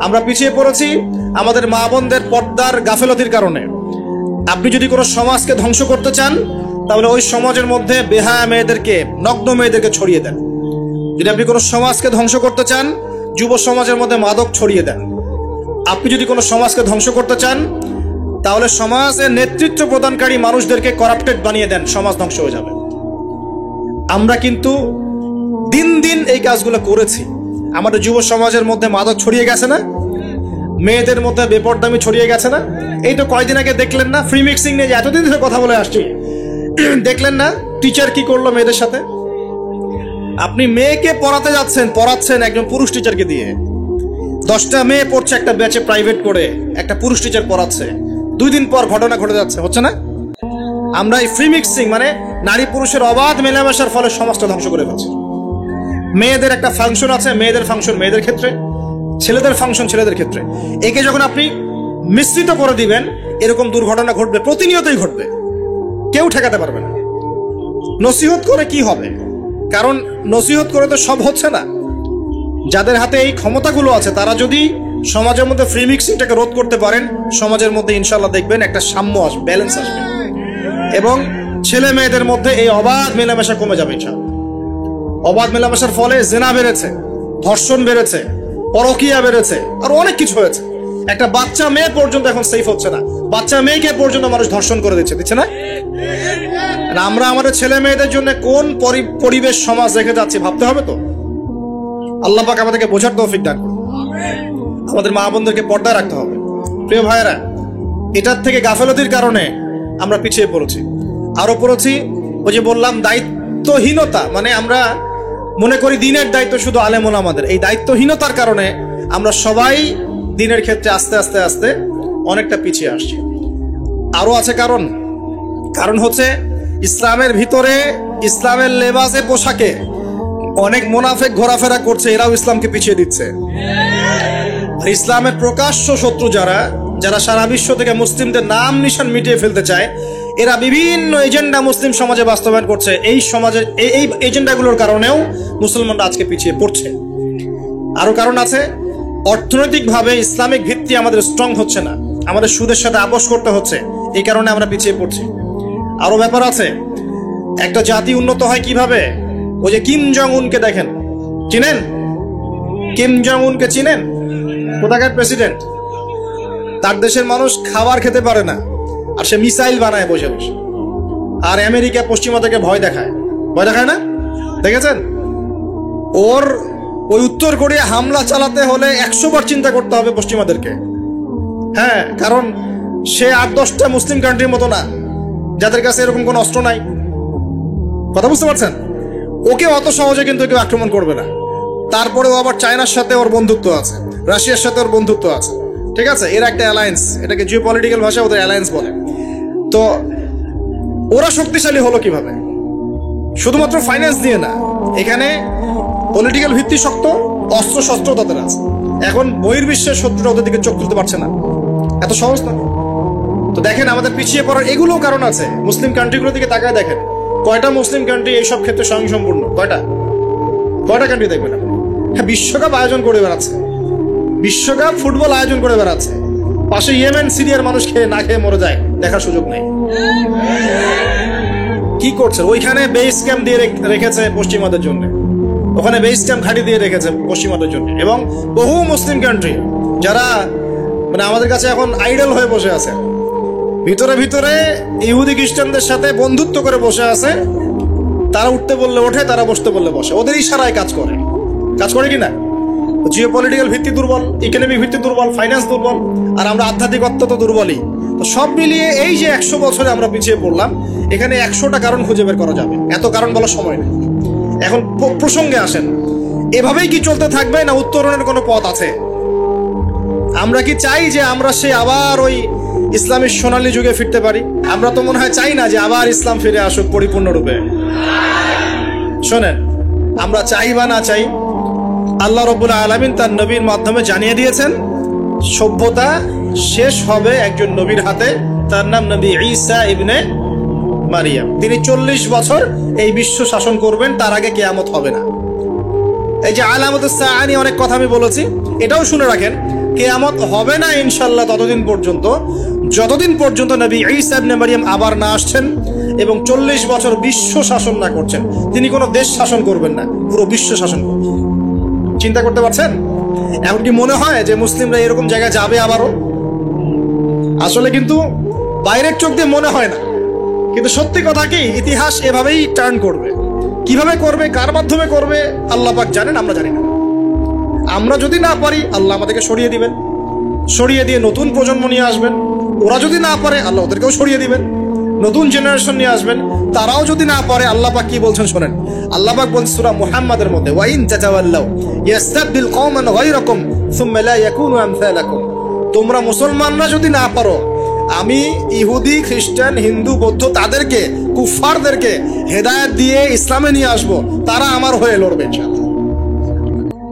আমরা পিছিয়ে পড়েছি আমাদের মা বোনদের পর্দার গাফেলতির কারণে। আপনি যদি কোনো সমাজকে ধ্বংস করতে চান, তাহলে ওই সমাজের মধ্যে বেহায়া মেয়েদেরকে, নগ্ন মেয়েদেরকে ছড়িয়ে দেন। যদি আপনি কোনো সমাজকে ধ্বংস করতে চান, যুব সমাজের মধ্যে মাদক ছড়িয়ে দেন। আপনি যদি কোনো সমাজকে ধ্বংস করতে চান, তাহলে সমাজের নেতৃত্ব প্রদানকারী মানুষদেরকে করাপ্টেড বানিয়ে দেন, সমাজ ধ্বংস হয়ে যাবে। আমরা কিন্তু দিন দিন এই কাজগুলো করেছি। আমাদের যুব সমাজের মধ্যে মাদক ছড়িয়ে গেছে না? মেয়েদের মধ্যে বেপরদামি ছড়িয়ে গেছে না? এই তো কয়দিন আগে দেখলেন না ফ্রি মিক্সিং নিয়ে যে এতদিন ধরে কথা বলে আসছি, দেখলেন না টিচার কি করলো মেয়েদের সাথে? আপনি মেয়েকে পড়াচ্ছেন একজন পুরুষ টিচারকে দিয়ে। 10টা মেয়ে পড়ছে একটা ব্যাচে প্রাইভেট করে, একটা পুরুষ টিচার পড়াচ্ছে। 2 দিন পর ঘটনা ঘটে যাচ্ছে, হচ্ছে না? আমরা এই ফ্রি মিক্সিং মানে নারী পুরুষের অবাধ মেলামেশার ফলে সমাজটা ধ্বংস করে ফেলছি। মেয়েদের একটা ফাংশন আছে, মেয়েদের ফাংশন মেয়েদের ক্ষেত্রে, ছেলেদের ফাংশন ছেলেদের ক্ষেত্রে। একে যখন আপনি মিশ্রিত করে দিবেন, এরকম দুর্ঘটনা ঘটবে, প্রতিনিয়তই ঘটবে, কেউ ঠেকাতে পারবে না। নসিহত করে কি হবে? কারণ নসিহত করে তো সব হচ্ছে না। যাদের হাতে এই ক্ষমতাগুলো আছে, তারা যদি সমাজের মধ্যে ফ্রি মিক্সিংটাকে রোধ করতে পারেন, সমাজের মধ্যে ইনশাল্লাহ দেখবেন একটা সাম্য আসবে, ব্যালেন্স আসবে, এবং ছেলে মেয়েদের মধ্যে এই অবাধ মেলামেশা কমে যাবে ইনশাল্লাহ। অবাধ মেলামেশার ফলে জেনা বেড়েছে, ধর্ষণ বেড়েছে, পরকীয়া বেড়েছে, আর অনেক কিছু হয়েছে। একটা বাচ্চা মেয়ে পর্যন্ত এখন সেফ হচ্ছে না, বাচ্চা মেয়েকে পর্যন্ত মানুষ ধর্ষণ করে দিচ্ছে না? আমরা আমাদের ছেলে মেয়েদের জন্য কোন পরিবেশ সমাজ রেখে যাচ্ছি ভাবতে হবে তো। আল্লাহ পাক আমাদেরকে বোঝার তৌফিক দান করুন। আমাদের মা বোনদেরকে পর্দায় রাখতে হবে। প্রিয় ভাইয়েরা, এটার থেকে গাফেলতির কারণে আমরা পিছিয়ে পড়েছি। আরো পড়েছি ওই যে বললাম দায়িত্বহীনতা, মানে আমরা মনে করি দিনের দায়িত্ব শুধু আলেম ওলামাদের। এই দায়িত্বহীনতার কারণে আমরা সবাই দিনের ক্ষেত্রে আস্তে আস্তে আস্তে অনেকটা পিছিয়ে আসছি। আরো আছে কারণ হচ্ছে ইসলামের ভিতরে, ইসলামের লেবাসে পোশাকে অনেক মুনাফিক ঘোরাফেরা করছে, এরাও ইসলামকে পিছিয়ে দিচ্ছে। ইসলামের প্রকাশ্য শত্রু যারা সারা বিশ্ব থেকে মুসলিমদের নাম নিশান মিটিয়ে ফেলতে চায়, এরা বিভিন্ন এজেন্ডা মুসলিম সমাজে বাস্তবায়ন করছে। এই সমাজের এই এজেন্ডাগুলোর কারণেও মুসলমানরা আজকে পিছিয়ে পড়ছে। আরো কারণ আছে, অর্থনৈতিকভাবে ইসলামিক ভিত্তি আমাদের স্ট্রং হচ্ছে না, আমাদের সুদের সাথে আপোষ করতে হচ্ছে, এই কারণে আমরা পিছিয়ে পড়ছি। আরো ব্যাপার আছে, একটা জাতি উন্নত হয় কিভাবে? ওই যে কিম জং উনকে দেখেন, চিনেন? কিম জং উনকে চিনেন? কোথাকার প্রেসিডেন্ট? তার দেশের মানুষ খাবার খেতে পারে না, আর সে মিসাইল বানায় বসে বসে। আর আমেরিকা পশ্চিমা থেকে ভয় দেখায় না? দেখেছেন? ওর ওই উত্তর কোরিয়া হামলা চালাতে হলে 100 বার চিন্তা করতে হবে পশ্চিমাদেরকে। হ্যাঁ, কারণ সে 8-10টা মুসলিম কান্ট্রির মতো না যাদের কাছে এরকম কোনো অস্ত্র নাই। কথা বুঝতে পারছেন? ওকে অত সহজে কিন্তু কেউ আক্রমণ করবে না। তারপরেও আবার চায়নার সাথে ওর বন্ধুত্ব আছে, রাশিয়ার সাথে ওর বন্ধুত্ব আছে, ঠিক আছে? এর একটা অ্যালায়েন্স, এটাকে জিও পলিটিক্যাল ভাষায় ওদের অ্যালায়েন্স বলে। তো ওরা শক্তিশালী হলো কিভাবে? শুধুমাত্র ফাইন্যান্স দিয়ে না, এখানে পলিটিক্যাল ভিত্তি শক্ত, অস্ত্র শস্ত্র তাদের আছে। এখন বহির্বিশ্বের শত্রুরা ওদের দিকে চোখ তুলতে পারছে না, এত সহজ না। তো দেখেন আমাদের পিছিয়ে পড়ার এগুলোও কারণ আছে। মুসলিম কান্ট্রিগুলোর দিকে তাকায় দেখেন, কয়টা মুসলিম কান্ট্রি এইসব ক্ষেত্রে স্বয়ংসম্পূর্ণ? কয়টা কান্ট্রি দেখবেন? হ্যাঁ, বিশ্বকাপ আয়োজন করে বেড়াচ্ছে, বিশ্বকাপ ফুটবল আয়োজন করে বেড়াচ্ছে, পাশে ইয়েমেন সিরিয়ার মানুষ খেয়ে না খেয়ে মরে যায়, দেখার সুযোগ নেই। কি করছে? ওইখানে বেস ক্যাম্প দিয়ে রেখেছে পশ্চিমাদের জন্য, ওখানে বেস ক্যাম্প ঘাঁটি দিয়ে রেখেছে পশ্চিমাদের জন্য। এবং বহু মুসলিম কান্ট্রি যারা মানে আমাদের কাছে এখন আইডল হয়ে বসে আছে, ভিতরে ভিতরে ইহুদি খ্রিস্টানদের সাথে বন্ধুত্ব করে বসে আছে। তারা উঠতে বললে ওঠে, তারা বসতে বললে বসে, ওদের ইশারায় কাজ করে কি না? জিও পলিটিক্যাল ভিত্তি দুর্বল, ইকোনমিক ভিত্তি দুর্বল, ফাইন্যান্স দুর্বল, আর আমরা আধ্যাত্মিকত্ব তো দুর্বলই। তো সব মিলিয়ে এই যে 100 বছরে আমরা পিছিয়ে পড়লাম, এখানে 100টা কারণ খুঁজে বের করা যাবে, এত কারণ বলার সময় নেই। এখন প্রসঙ্গে আসেন, এভাবেই কি চলতে থাকবে না উত্তরণের কোনো পথ আছে? আমরা কি চাই যে আমরা সে আবার ওই ইসলামের সোনালী যুগে ফিরতে পারি? আমরা তো মনে হয় চাই না যে আবার ইসলাম ফিরে আসুক পরিপূর্ণরূপে। শোনেন, আমরা চাই বা না চাই, আল্লাহ রাব্বুল আলামিন তার নবীর মাধ্যমে জানিয়ে দিয়েছেন সভ্যতা শেষ হবে একজন নবীর হাতে, তার নাম নবী ঈসা ইবনে মারিয়াম। তিনি 40 বছর এই বিশ্ব শাসন করবেন, তার আগে কিয়ামত হবে না। এই যে আলামাতুস সাআ নিয়ে অনেক কথা আমি বলেছি, এটাও শুনে রাখেন, কিয়ামত হবে না ইনশাআল্লাহ ততদিন পর্যন্ত যতদিন পর্যন্ত নবী ঈসা ইবনে মারিয়াম আবার না আসছেন এবং 40 বছর বিশ্ব শাসন না করছেন। তিনি কোনো দেশ শাসন করবেন না, পুরো বিশ্ব শাসন করবেন। চিন্তা করতে পারছেন? এখন কি মনে হয় যে মুসলিমরা এরকম জায়গায় যাবে আবারও? আসলে কিন্তু বাইরের চোখ দিয়ে মনে হয় না, কিন্তু সত্যি কথা কি, ইতিহাস এভাবেই টার্ন করবে। কিভাবে করবে, কার মাধ্যমে করবে আল্লাহ পাক জানেন, আমরা জানি না। আমরা যদি না পারি, আল্লাহ আমাদেরকে সরিয়ে দিবেন, সরিয়ে দিয়ে নতুন প্রজন্ম নিয়ে আসবেন। ওরা যদি না পারে, আল্লাহ ওদেরকেও সরিয়ে দিবেন, নতুন জেনারেশন নিয়ে আসবেন। তারাও যদি না পারে, আল্লাহ পাক কি বলছেন শোনেন। আল্লাহ পাক বলছেন সূরা মুহাম্মাদের মধ্যে, ওয়া ইন তাতাওয়াল্লাউ ইয়াস্তাবদিল কওমান গায়রাকুম সুম্মা লা ইয়াকুনু আমসালাকুম। তোমরা মুসলমানরা যদি না পারো, আমি ইহুদি, খ্রিস্টান, হিন্দু, বৌদ্ধ তাদেরকে, কুফফারদেরকে হেদায়েত দিয়ে ইসলামে নিয়ে আসবো, তারা আমার হয়ে লড়বে ইনশাআল্লাহ।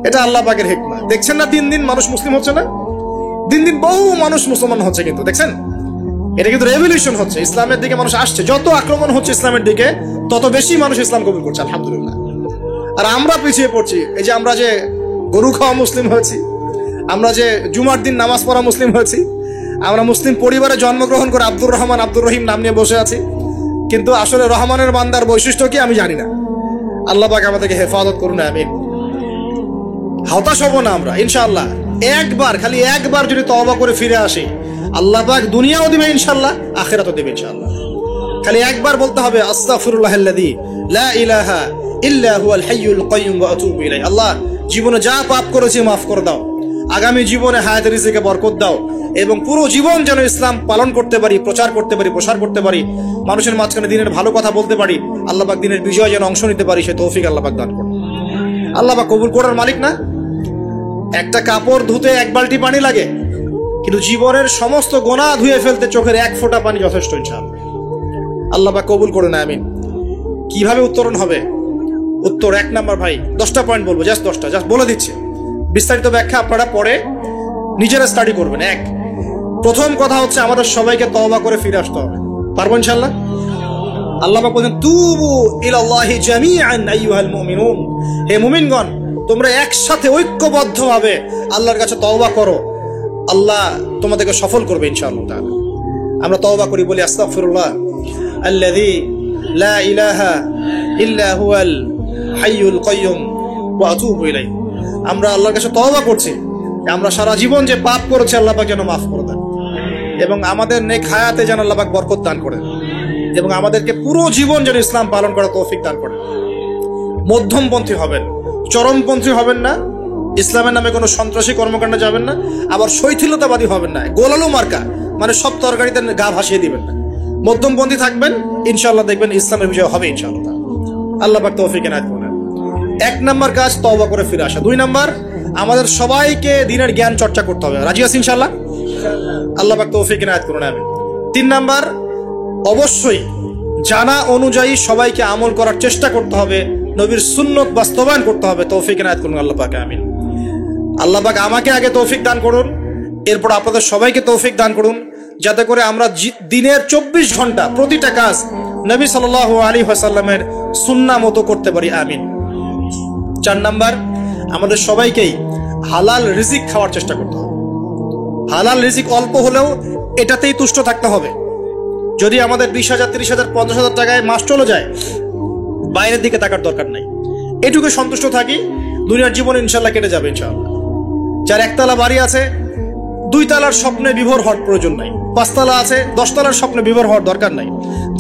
এটা আল্লাহ পাকের হিকমা। দেখছেন না দিন দিন মানুষ মুসলিম হচ্ছে না? দিন দিন বহু মানুষ মুসলমান হচ্ছে, কিন্তু দেখছেন এটা কিন্তু রেভলিউশন হচ্ছে, ইসলামের দিকে মানুষ আসছে। যত আক্রমণ হচ্ছে ইসলামের দিকে, তত বেশি মানুষ ইসলাম কবুল করছে, আলহামদুলিল্লাহ। আর আমরা পিছিয়ে পড়ছি। এই যে আমরা যে গরু খাওয়া মুসলিম হয়েছি, আমরা যে জুমার দিন নামাজ পড়া মুসলিম হয়েছি, আমরা মুসলিম পরিবারে জন্মগ্রহণ করে আব্দুর রহমান, আব্দুর রহিম নাম নিয়ে বসে আছি, কিন্তু আসলে রহমানের বান্দার বৈশিষ্ট্য কি আমি জানি না। আল্লাহ পাক আমাদেরকে হেফাজত করুন, আমিন। হতাশ হব না আমরা ইনশাআল্লাহ। একবার, খালি একবার যদি তওবা করে ফিরে আসি, আল্লাহ পাক দুনিয়াও দিবে ইনশাআল্লাহ, আখিরাতও দিবে ইনশাআল্লাহ। খালি একবার বলতে হবে, আস্তাগফিরুল্লাহাল্লাযী লা ইলাহা ইল্লা হুয়াল হাইয়ুল কাইয়্যুম ওয়া আতুবু ইলাইহি। আল্লাহ, জীবনে যা পাপ করেছি মাফ করে দাও, আগামী জীবনে হায়াত রিজিকে বরকত দাও, এবং পুরো জীবন যেন ইসলাম পালন করতে পারি, প্রচার করতে পারি, প্রসার করতে পারি, মানুষের মাঝখানে দিনের ভালো কথা বলতে পারি, আল্লাহ পাক দিনের বিজয় যেন অংশ নিতে পারি, সে তৌফিক আল্লাহ পাক দান করুন। আল্লাহ পাক কবুল করার মালিক না? একটা কাপড় ধুতে 1 বালতি পানি লাগে, কিন্তু জীবনের সমস্ত গোনা ধুয়ে ফেলতে চোখের 1 ফোঁটা পানি যথেষ্ট ইনশাআল্লাহ। আল্লাহ পাক কবুল করে না, আমিন। কিভাবে উত্তরণ হবে? উত্তর 1 নাম্বার, ভাই 10টা পয়েন্ট বলবো, জাস্ট 10টা, জাস্ট বলে দিচ্ছি। বিস্তারিত ব্যাখ্যা আপনারা পরে নিজেরা স্টাডি করবেন। প্রথম কথা হচ্ছে, আমাদের সবাইকে তওবা করে ফিরে আসতে হবে। পারবো ইনশাআল্লাহ? আল্লাহ পাক বলেন, তুবু ইলাল্লাহি জামিআন আইয়ুহাল মুমিনুন। হে মুমিনগণ, তোমরা একসাথে ঐক্যবদ্ধভাবে আল্লাহর কাছে তওবা করো, আল্লাহ তোমাদেরকে সফল করবে ইনশাআল্লাহ তাআলা। আমরা তওবা করি, বলি আস্তাগফিরুল্লাহ আল্লাযী লা ইলাহা ইল্লা হুয়াল হাইয়ুল কাইয়ুম ওয়া আতুবু ইলাইহি। আমরা আল্লাহর কাছে তওবা করছি, আমরা সারা জীবন যে পাপ করেছি আল্লাহ পাক যেন মাফ করে দেন, এবং আমাদের নেক হায়াতে যেন আল্লাহ পাক বরকত দান করেন, এবং আমাদেরকে পুরো জীবন যেন ইসলাম পালন করার তৌফিক দান করেন। মধ্যমপন্থী হবেন, চরমপন্থী হবেন না, ইসলামের নামে কোনো সন্ত্রাসী কর্মকাণ্ডে যাবেন না, আবার শৈথিলতাবাদী হবেন না, গোলালু মার্কা মানে সব তরকারিতে গা ভাসিয়ে দিবেন না। মধ্যমপন্থী থাকবেন, ইনশাআল্লাহ দেখবেন ইসলামের বিজয় হবে ইনশাআল্লাহ। আল্লাহ পাক তৌফিক এনায়েত করুন। 1 নম্বর কাজ তওবা করে ফিরে আসা। 2 নম্বর, আমাদের সবাইকে দ্বীনের জ্ঞান চর্চা করতে হবে। রাজি আছি ইনশাআল্লাহ? আল্লাহ পাক তৌফিক এনায়েত করুন, আমিন। 3 নম্বর, অবশ্যই জানা অনুযায়ী সবাইকে আমল করার চেষ্টা করতে হবে, নবীর সুন্নত বাস্তবায়ন করতে হবে। তৌফিক এনায়েত করুন আল্লাহ পাক, আমিন। আল্লাহ পাক আমাকে আগে তৌফিক দান করুন, এরপর আপনাদের সবাইকে তৌফিক দান করুন, যাতে করে আমরা দিনের 24 ঘন্টা প্রতিটা কাজ নবী সাল্লাল্লাহু আলাইহি ওয়াসাল্লামের সুন্নাহ মতো করতে পারি, আমিন। 4 নম্বর, আমাদের সবাইকেই হালাল রিজিক খাওয়ার চেষ্টা করতে হবে। হালাল রিজিক অল্প হলেও এটাতেই তুষ্ট থাকতে হবে। যদি আমাদের 20,000, 30,000, 50,000 টাকায় মাস চলে যায়, বাইরের দিকে তাকার দরকার নাই, এটুকু সন্তুষ্ট থাকি, দুনিয়ার জীবন ইনশাআল্লাহ কেটে যাবে ইনশাআল্লাহ। যার 1 তলা বাড়ি আছে, 2 তলার স্বপ্নে বিভোর হওয়ার প্রয়োজন নাই, 5 তলা আছে, 10 তলার স্বপ্নে বিভোর হওয়ার দরকার নাই।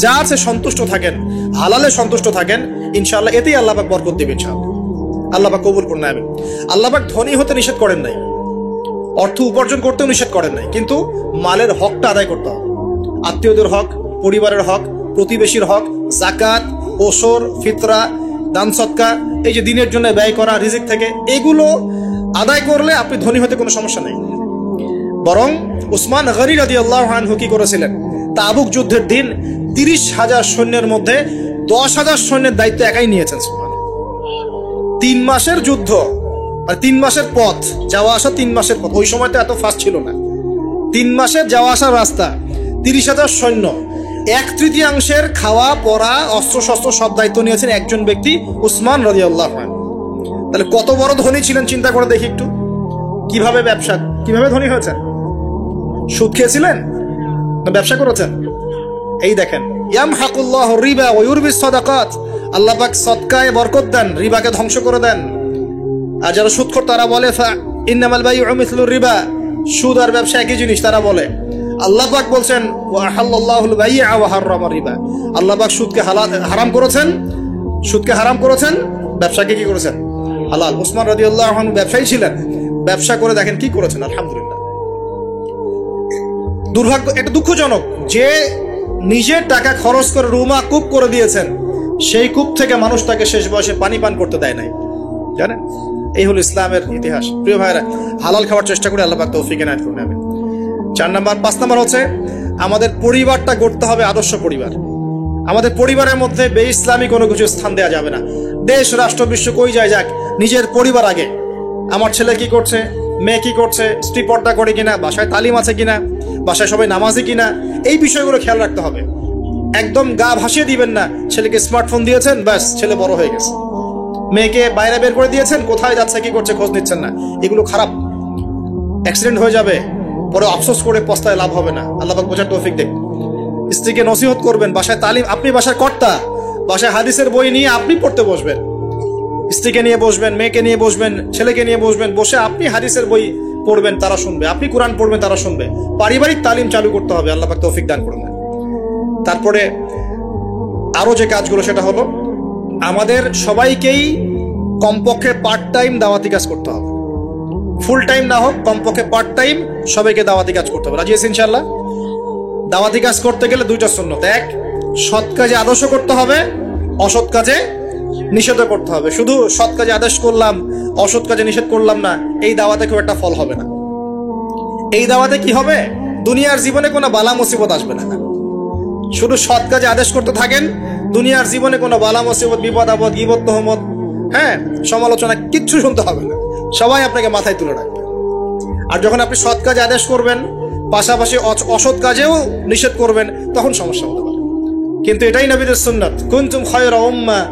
যা আছে সন্তুষ্ট থাকেন, হালালে সন্তুষ্ট থাকেন, ইনশাআল্লাহ এতেই আল্লাহ পাক বরকত দিবেন ইনশাআল্লাহ। আল্লাহ পাক কবুল করুন, আমিন। আল্লাহ পাক ধনী হতে নিষেধ করেন নাই, অর্থ উপার্জন করতেও নিষেধ করেন নাই, কিন্তু মালের হকটা আদায় করতে হবে। আত্মীয়দের হক, পরিবারের হক, প্রতিবেশীর হক, যাকাত, ওসর, ফিতরা, দান সদকা, এই যে দিনের জন্য ব্যয় করা রিজিক থেকে, এগুলো আদায় করলে আপনি ধনী হতে কোনো সমস্যা নেই। বরং উসমান গনি রাদিয়াল্লাহু আনহু কি করেছিলেন, তাবুক যুদ্ধের দিন 30,000 সৈন্যের মধ্যে 10,000 সৈন্যের দায়িত্ব একাই নিয়েছেন। 3 মাসের যুদ্ধ, আর 3 মাসের পথ, যাওয়া আসা 3 মাসের পথ, ওই সময় তো এত ফাস্ট ছিল না। 3 মাসের যাওয়া আসার রাস্তা, 30,000 সৈন্য, 1/3 খাওয়া পরা অস্ত্র শস্ত্র সব দায়িত্ব নিয়েছেন একজন ব্যক্তি, উসমান রাদিয়াল্লাহু আনহু। তাহলে কত বড় ধনী ছিলেন চিন্তা করে দেখি একটু। কিভাবে ধনী হয়েছেন? সুদ খেয়েছিলেন না ব্যবসা করেছেন? এই দেখেন, ইয়ামহাকুল্লাহু রিবা ওয়া ইউরবিস সাদাকাত, আল্লাহ পাক সদকায় বরকত দেন, রিবাকে ধ্বংস করে দেন। আর যারা সুদখোর তারা বলে ইন্নামাল বাইউ মিসলুর রিবা, সুদ আর ব্যবসা একই জিনিস, তারা বলে। আল্লাহ পাক বলছেন ওয়া আহাল্লাল্লাহুল বাই'a ওয়া হাররামা রিবা, আল্লাহ পাক সুদকে হারাম করেছেন, ব্যবসাকে কি করেছেন? হালাল। উসমান রাদিয়াল্লাহু আনহু ব্যবসায়ী ছিলেন, ব্যবসা করে দেখেন কি করেছেন, আলহামদুলিল্লাহ। দুর্ভাগ্য, এটা দুঃখজনক যে নিজের টাকা খরচ করে রুমা কূপ করে দিয়েছেন, সেই কূপ থেকে মানুষ তাকে শেষ বয়সে পানি পান করতে দেয় নাই, জানেন? এই হলো ইসলামের ইতিহাস। প্রিয় ভাইরা, হালাল খাওয়ার চেষ্টা করে আল্লাহ পাক তৌফিক এনায়েত করুন, আমিন। 4 নম্বর, 5 নম্বর হচ্ছে আমাদের পরিবারটা গড়তে হবে আদর্শ পরিবার। আমাদের পরিবারের মধ্যে বে-ইসলামী কোনো কিছু স্থান দেওয়া যাবে না। দেশ, রাষ্ট্র, বিশ্ব কই যায় যাক, নিজের পরিবার আগে। আমার ছেলে কি করছে, মেয়ে কি করছে, স্ত্রী পর্দা করে কিনা, বাসায় তালিম আছে কিনা, বাসায় সবাই নামাজি কিনা, এই বিষয়গুলো খেয়াল রাখতে হবে। একদম গা ভাসিয়ে দিবেন না, ছেলেকে স্মার্টফোন দিয়েছেন, ব্যাস ছেলে বড় হয়ে গেছে। মেয়েকে বাইরে বের করে দিয়েছেন, কোথায় যাচ্ছে কি করছে খোঁজ নিচ্ছেন না, এগুলো খারাপ। অ্যাক্সিডেন্ট হয়ে যাবে, পরে আফসোস করে পস্তায় লাভ হবে না। আল্লাহ পাক বোঝার তৌফিক দেন। স্ত্রীকে নসিহত করবেন, বাসায় তালিম, আপনি বাসার কর্তা, বাসায় হাদিসের বই নিয়ে আপনি পড়তে বসবেন, স্ত্রীকে নিয়ে বসবেন, মেয়েকে নিয়ে বসবেন, ছেলেকে নিয়ে বসবেন, বসে আপনি হাদিসের বই পড়বেন, তারা শুনবে, আপনি কোরআন পড়বেন, তারা শুনবে। পারিবারিক তালিম চালু করতে হবে, আল্লাহ পাক তৌফিক দান করুন। তারপরে আরো যে কাজগুলো, সেটা হলো আমাদের সবাইকেই কমপক্ষে পার্ট টাইম দাওয়াতি কাজ করতে হবে। ফুল টাইম না হোক, কমপক্ষে পার্ট টাইম সবাইকে দাওয়াতি কাজ করতে হবে। রাজি আছেন ইনশাআল্লাহ? দাওয়াতি কাজ করতে গেলে 2টা সুন্নত। 1, সৎ কাজে আদর্শ করতে হবে, অসৎ কাজে নিষেধ করতে হবে। শুধু সৎ কাজে আদেশ করলাম, অসৎ কাজে নিষেধ করলাম না, এই দাওয়াতে খুব একটা ফল হবে না। এই দাওয়াতে কি হবে? দুনিয়ার জীবনে কোনো বালা মুসিবত আসবে না। শুধু সৎ কাজে আদেশ করতে থাকেন, দুনিয়ার জীবনে কোনো বালা মুসিবত, বিপদ আপদ, গীবত, তহমত, সমালোচনা কিচ্ছু শুনতে হবে না। সবাই আপনাকে মাথায় তুলে রাখবে। আর যখন আপনি সৎ কাজে আদেশ করবেন, পাশাপাশি অসৎ কাজেও নিষেধ করবেন, তখন সমস্যা হতে পারে। কিন্তু এটাই নবীদের সুন্নাত, কুনতুম খায়রা উম্মাহ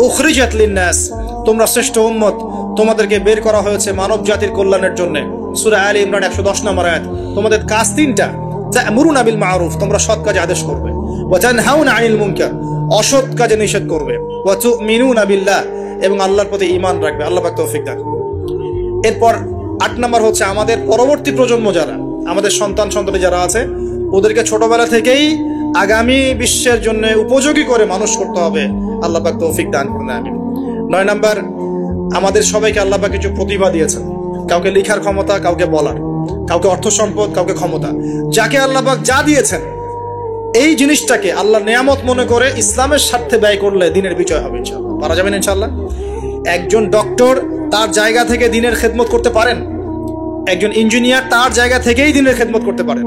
উখরিজাত লিন-নাস, তোমরা শ্রেষ্ঠ উম্মত, তোমাদেরকে বের করা হয়েছে মানব জাতির কল্যাণের জন্য। সূরা আলে ইমরান 110 নম্বর আয়াত। তোমাদের কাজ 3টা, তা'মুরুনা বিল মা'রুফ, তোমরা সৎ কাজে আদেশ করবে, ওয়া তানহাউনা আনিল মুনকার, অসৎ কাজে নিষেধ করবে, ওয়া তুমিনুনা বিল্লাহ, এবং আল্লাহর প্রতি ঈমান রাখবে। আল্লাহ পাক তৌফিক দান। এরপর 8 নম্বর হচ্ছে আমাদের পরবর্তী প্রজন্ম যারা, আমাদের সন্তান যারা আছে, ওদেরকে ছোটবেলা থেকেই আগামী বিশ্বের জন্য উপযোগী করে মানুষ করতে হবে। আল্লাহ পাক তৌফিক দান করুন, আমিন। 9 নম্বর, আমাদের সবাইকে আল্লাহ পাক কিছু প্রতিভা দিয়েছেন, কাউকে লেখার ক্ষমতা, কাউকে বলার, কাউকে অর্থ সম্পদ, কাউকে ক্ষমতা। যাকে আল্লাহ পাক যা দিয়েছেন এই জিনিসটাকে আল্লাহ নেয়ামত মনে করে ইসলামের স্বার্থে ব্যয় করলে দিনের বিজয় হবে ইনশাআল্লাহ। পারা যাবেন ইনশাআল্লাহ। একজন ডক্টর তার জায়গা থেকে দিনের খেদমত করতে পারেন, একজন ইঞ্জিনিয়ার তার জায়গা থেকেই দিনের খেদমত করতে পারেন,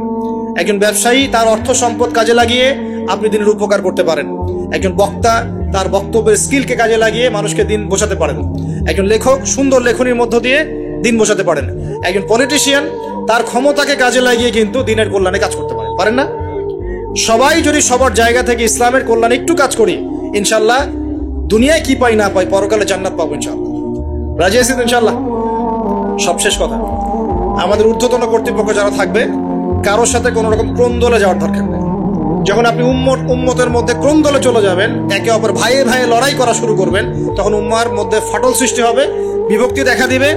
একজন ব্যবসায়ী তার অর্থ সম্পদ কাজে লাগিয়ে আপনি দিনের উপকার করতে পারেন, একজন বক্তা তার বক্তব্যের স্কিলকে কাজে লাগিয়ে মানুষকে দিন বোঝাতে পারেন, একজন লেখক সুন্দর লেখনীর মধ্য দিয়ে দিন বোঝাতে পারেন, একজন পলিটিশিয়ান তার ক্ষমতাকে কাজে লাগিয়ে কিন্তু দিনের কল্যাণে কাজ করতে পারেন না? সবাই যদি সবার জায়গা থেকে ইসলামের কল্যাণে একটু কাজ করি, ইনশাল্লাহ দুনিয়ায় কি পাই না পাই পরকালে জান্নাত পাবো ইনশাল্লাহ। রাজি আছেন ইনশাল্লাহ? সবশেষ কথা, আমাদের ঊর্ধ্বতন কর্তৃপক্ষ যারা থাকবে কারোর সাথে কোনো রকম ক্রন্দলে যাওয়ার দরকার নেই। যখন আপনি উম্মতের মধ্যে ক্রন্দলে চলে যাবেন, একে অপর ভাইয়ে ভাইয়ে লড়াই করা শুরু করবেন, তখন উম্মার মধ্যে ফাটল সৃষ্টি হবে, বিভক্তি দেখা দিবে,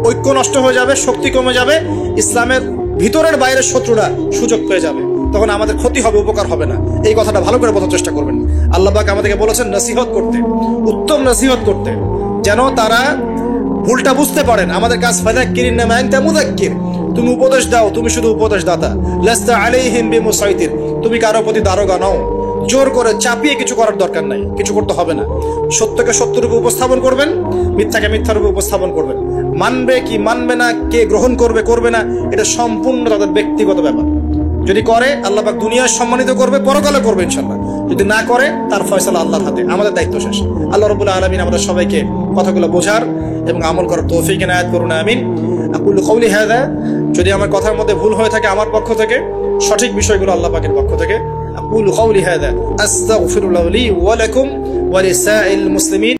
ঐক্য নষ্ট হয়ে যাবে, শক্তি কমে যাবে, ইসলামের ভিতরের বাইরের শত্রুরা সুযোগ পেয়ে যাবে, তখন আমাদের ক্ষতি হবে, উপকার হবে না। এই কথাটা ভালো করে বোঝার চেষ্টা করবেন। আল্লাহ পাক আমাদেরকে বলেছেন নসিহত করতে, উত্তম নসিহত করতে, যেন তারা ভুলটা বুঝতে পারেন। আমাদের কাজ ফাযাক্কিরিন মা আনতা মুযাক্কির, তুমি উপদেশ দাও, তুমি শুধু উপদেশ দাতা। লাস্তা আলাইহিম বিমুসাইতির, তুমি কারো প্রতি দারোগা নও, জোর করে চাপিয়ে কিছু করার দরকার নাই, কিছু করতে হবে না। সত্যকে সত্যরূপে উপস্থাপন করবেন, মিথ্যাকে মিথ্যারূপে উপস্থাপন করবেন। মানবে কি মানবে না, কে গ্রহণ করবে করবে না, এটা সম্পূর্ণ তাদের ব্যক্তিগত ব্যাপার। যদি করে আল্লাহ পাক দুনিয়ায় সম্মানিত করবে, পরকালে করবে ইনশাআল্লাহ। যদি না করে তার ফয়সালা আল্লাহর হাতে, আমাদের দায়িত্ব শেষ। আল্লাহ রাব্বুল আলামিন আমাদের সবাইকে কথাগুলো বোঝার এবং আমল করার তৌফিক এনায়েত করুন, আমিন। আকুলু কওলি হাযা, যদি আমার কথার মধ্যে ভুল হয়ে থাকে আমার পক্ষ থেকে, সঠিক বিষয়গুলো আল্লাহ পাকের পক্ষ থেকে। আকুলু কওলি হাযা আস্তাগফিরুল্লাহ লি ওয়া লাকুম ওয়া লিসাইল মুসলিমিন।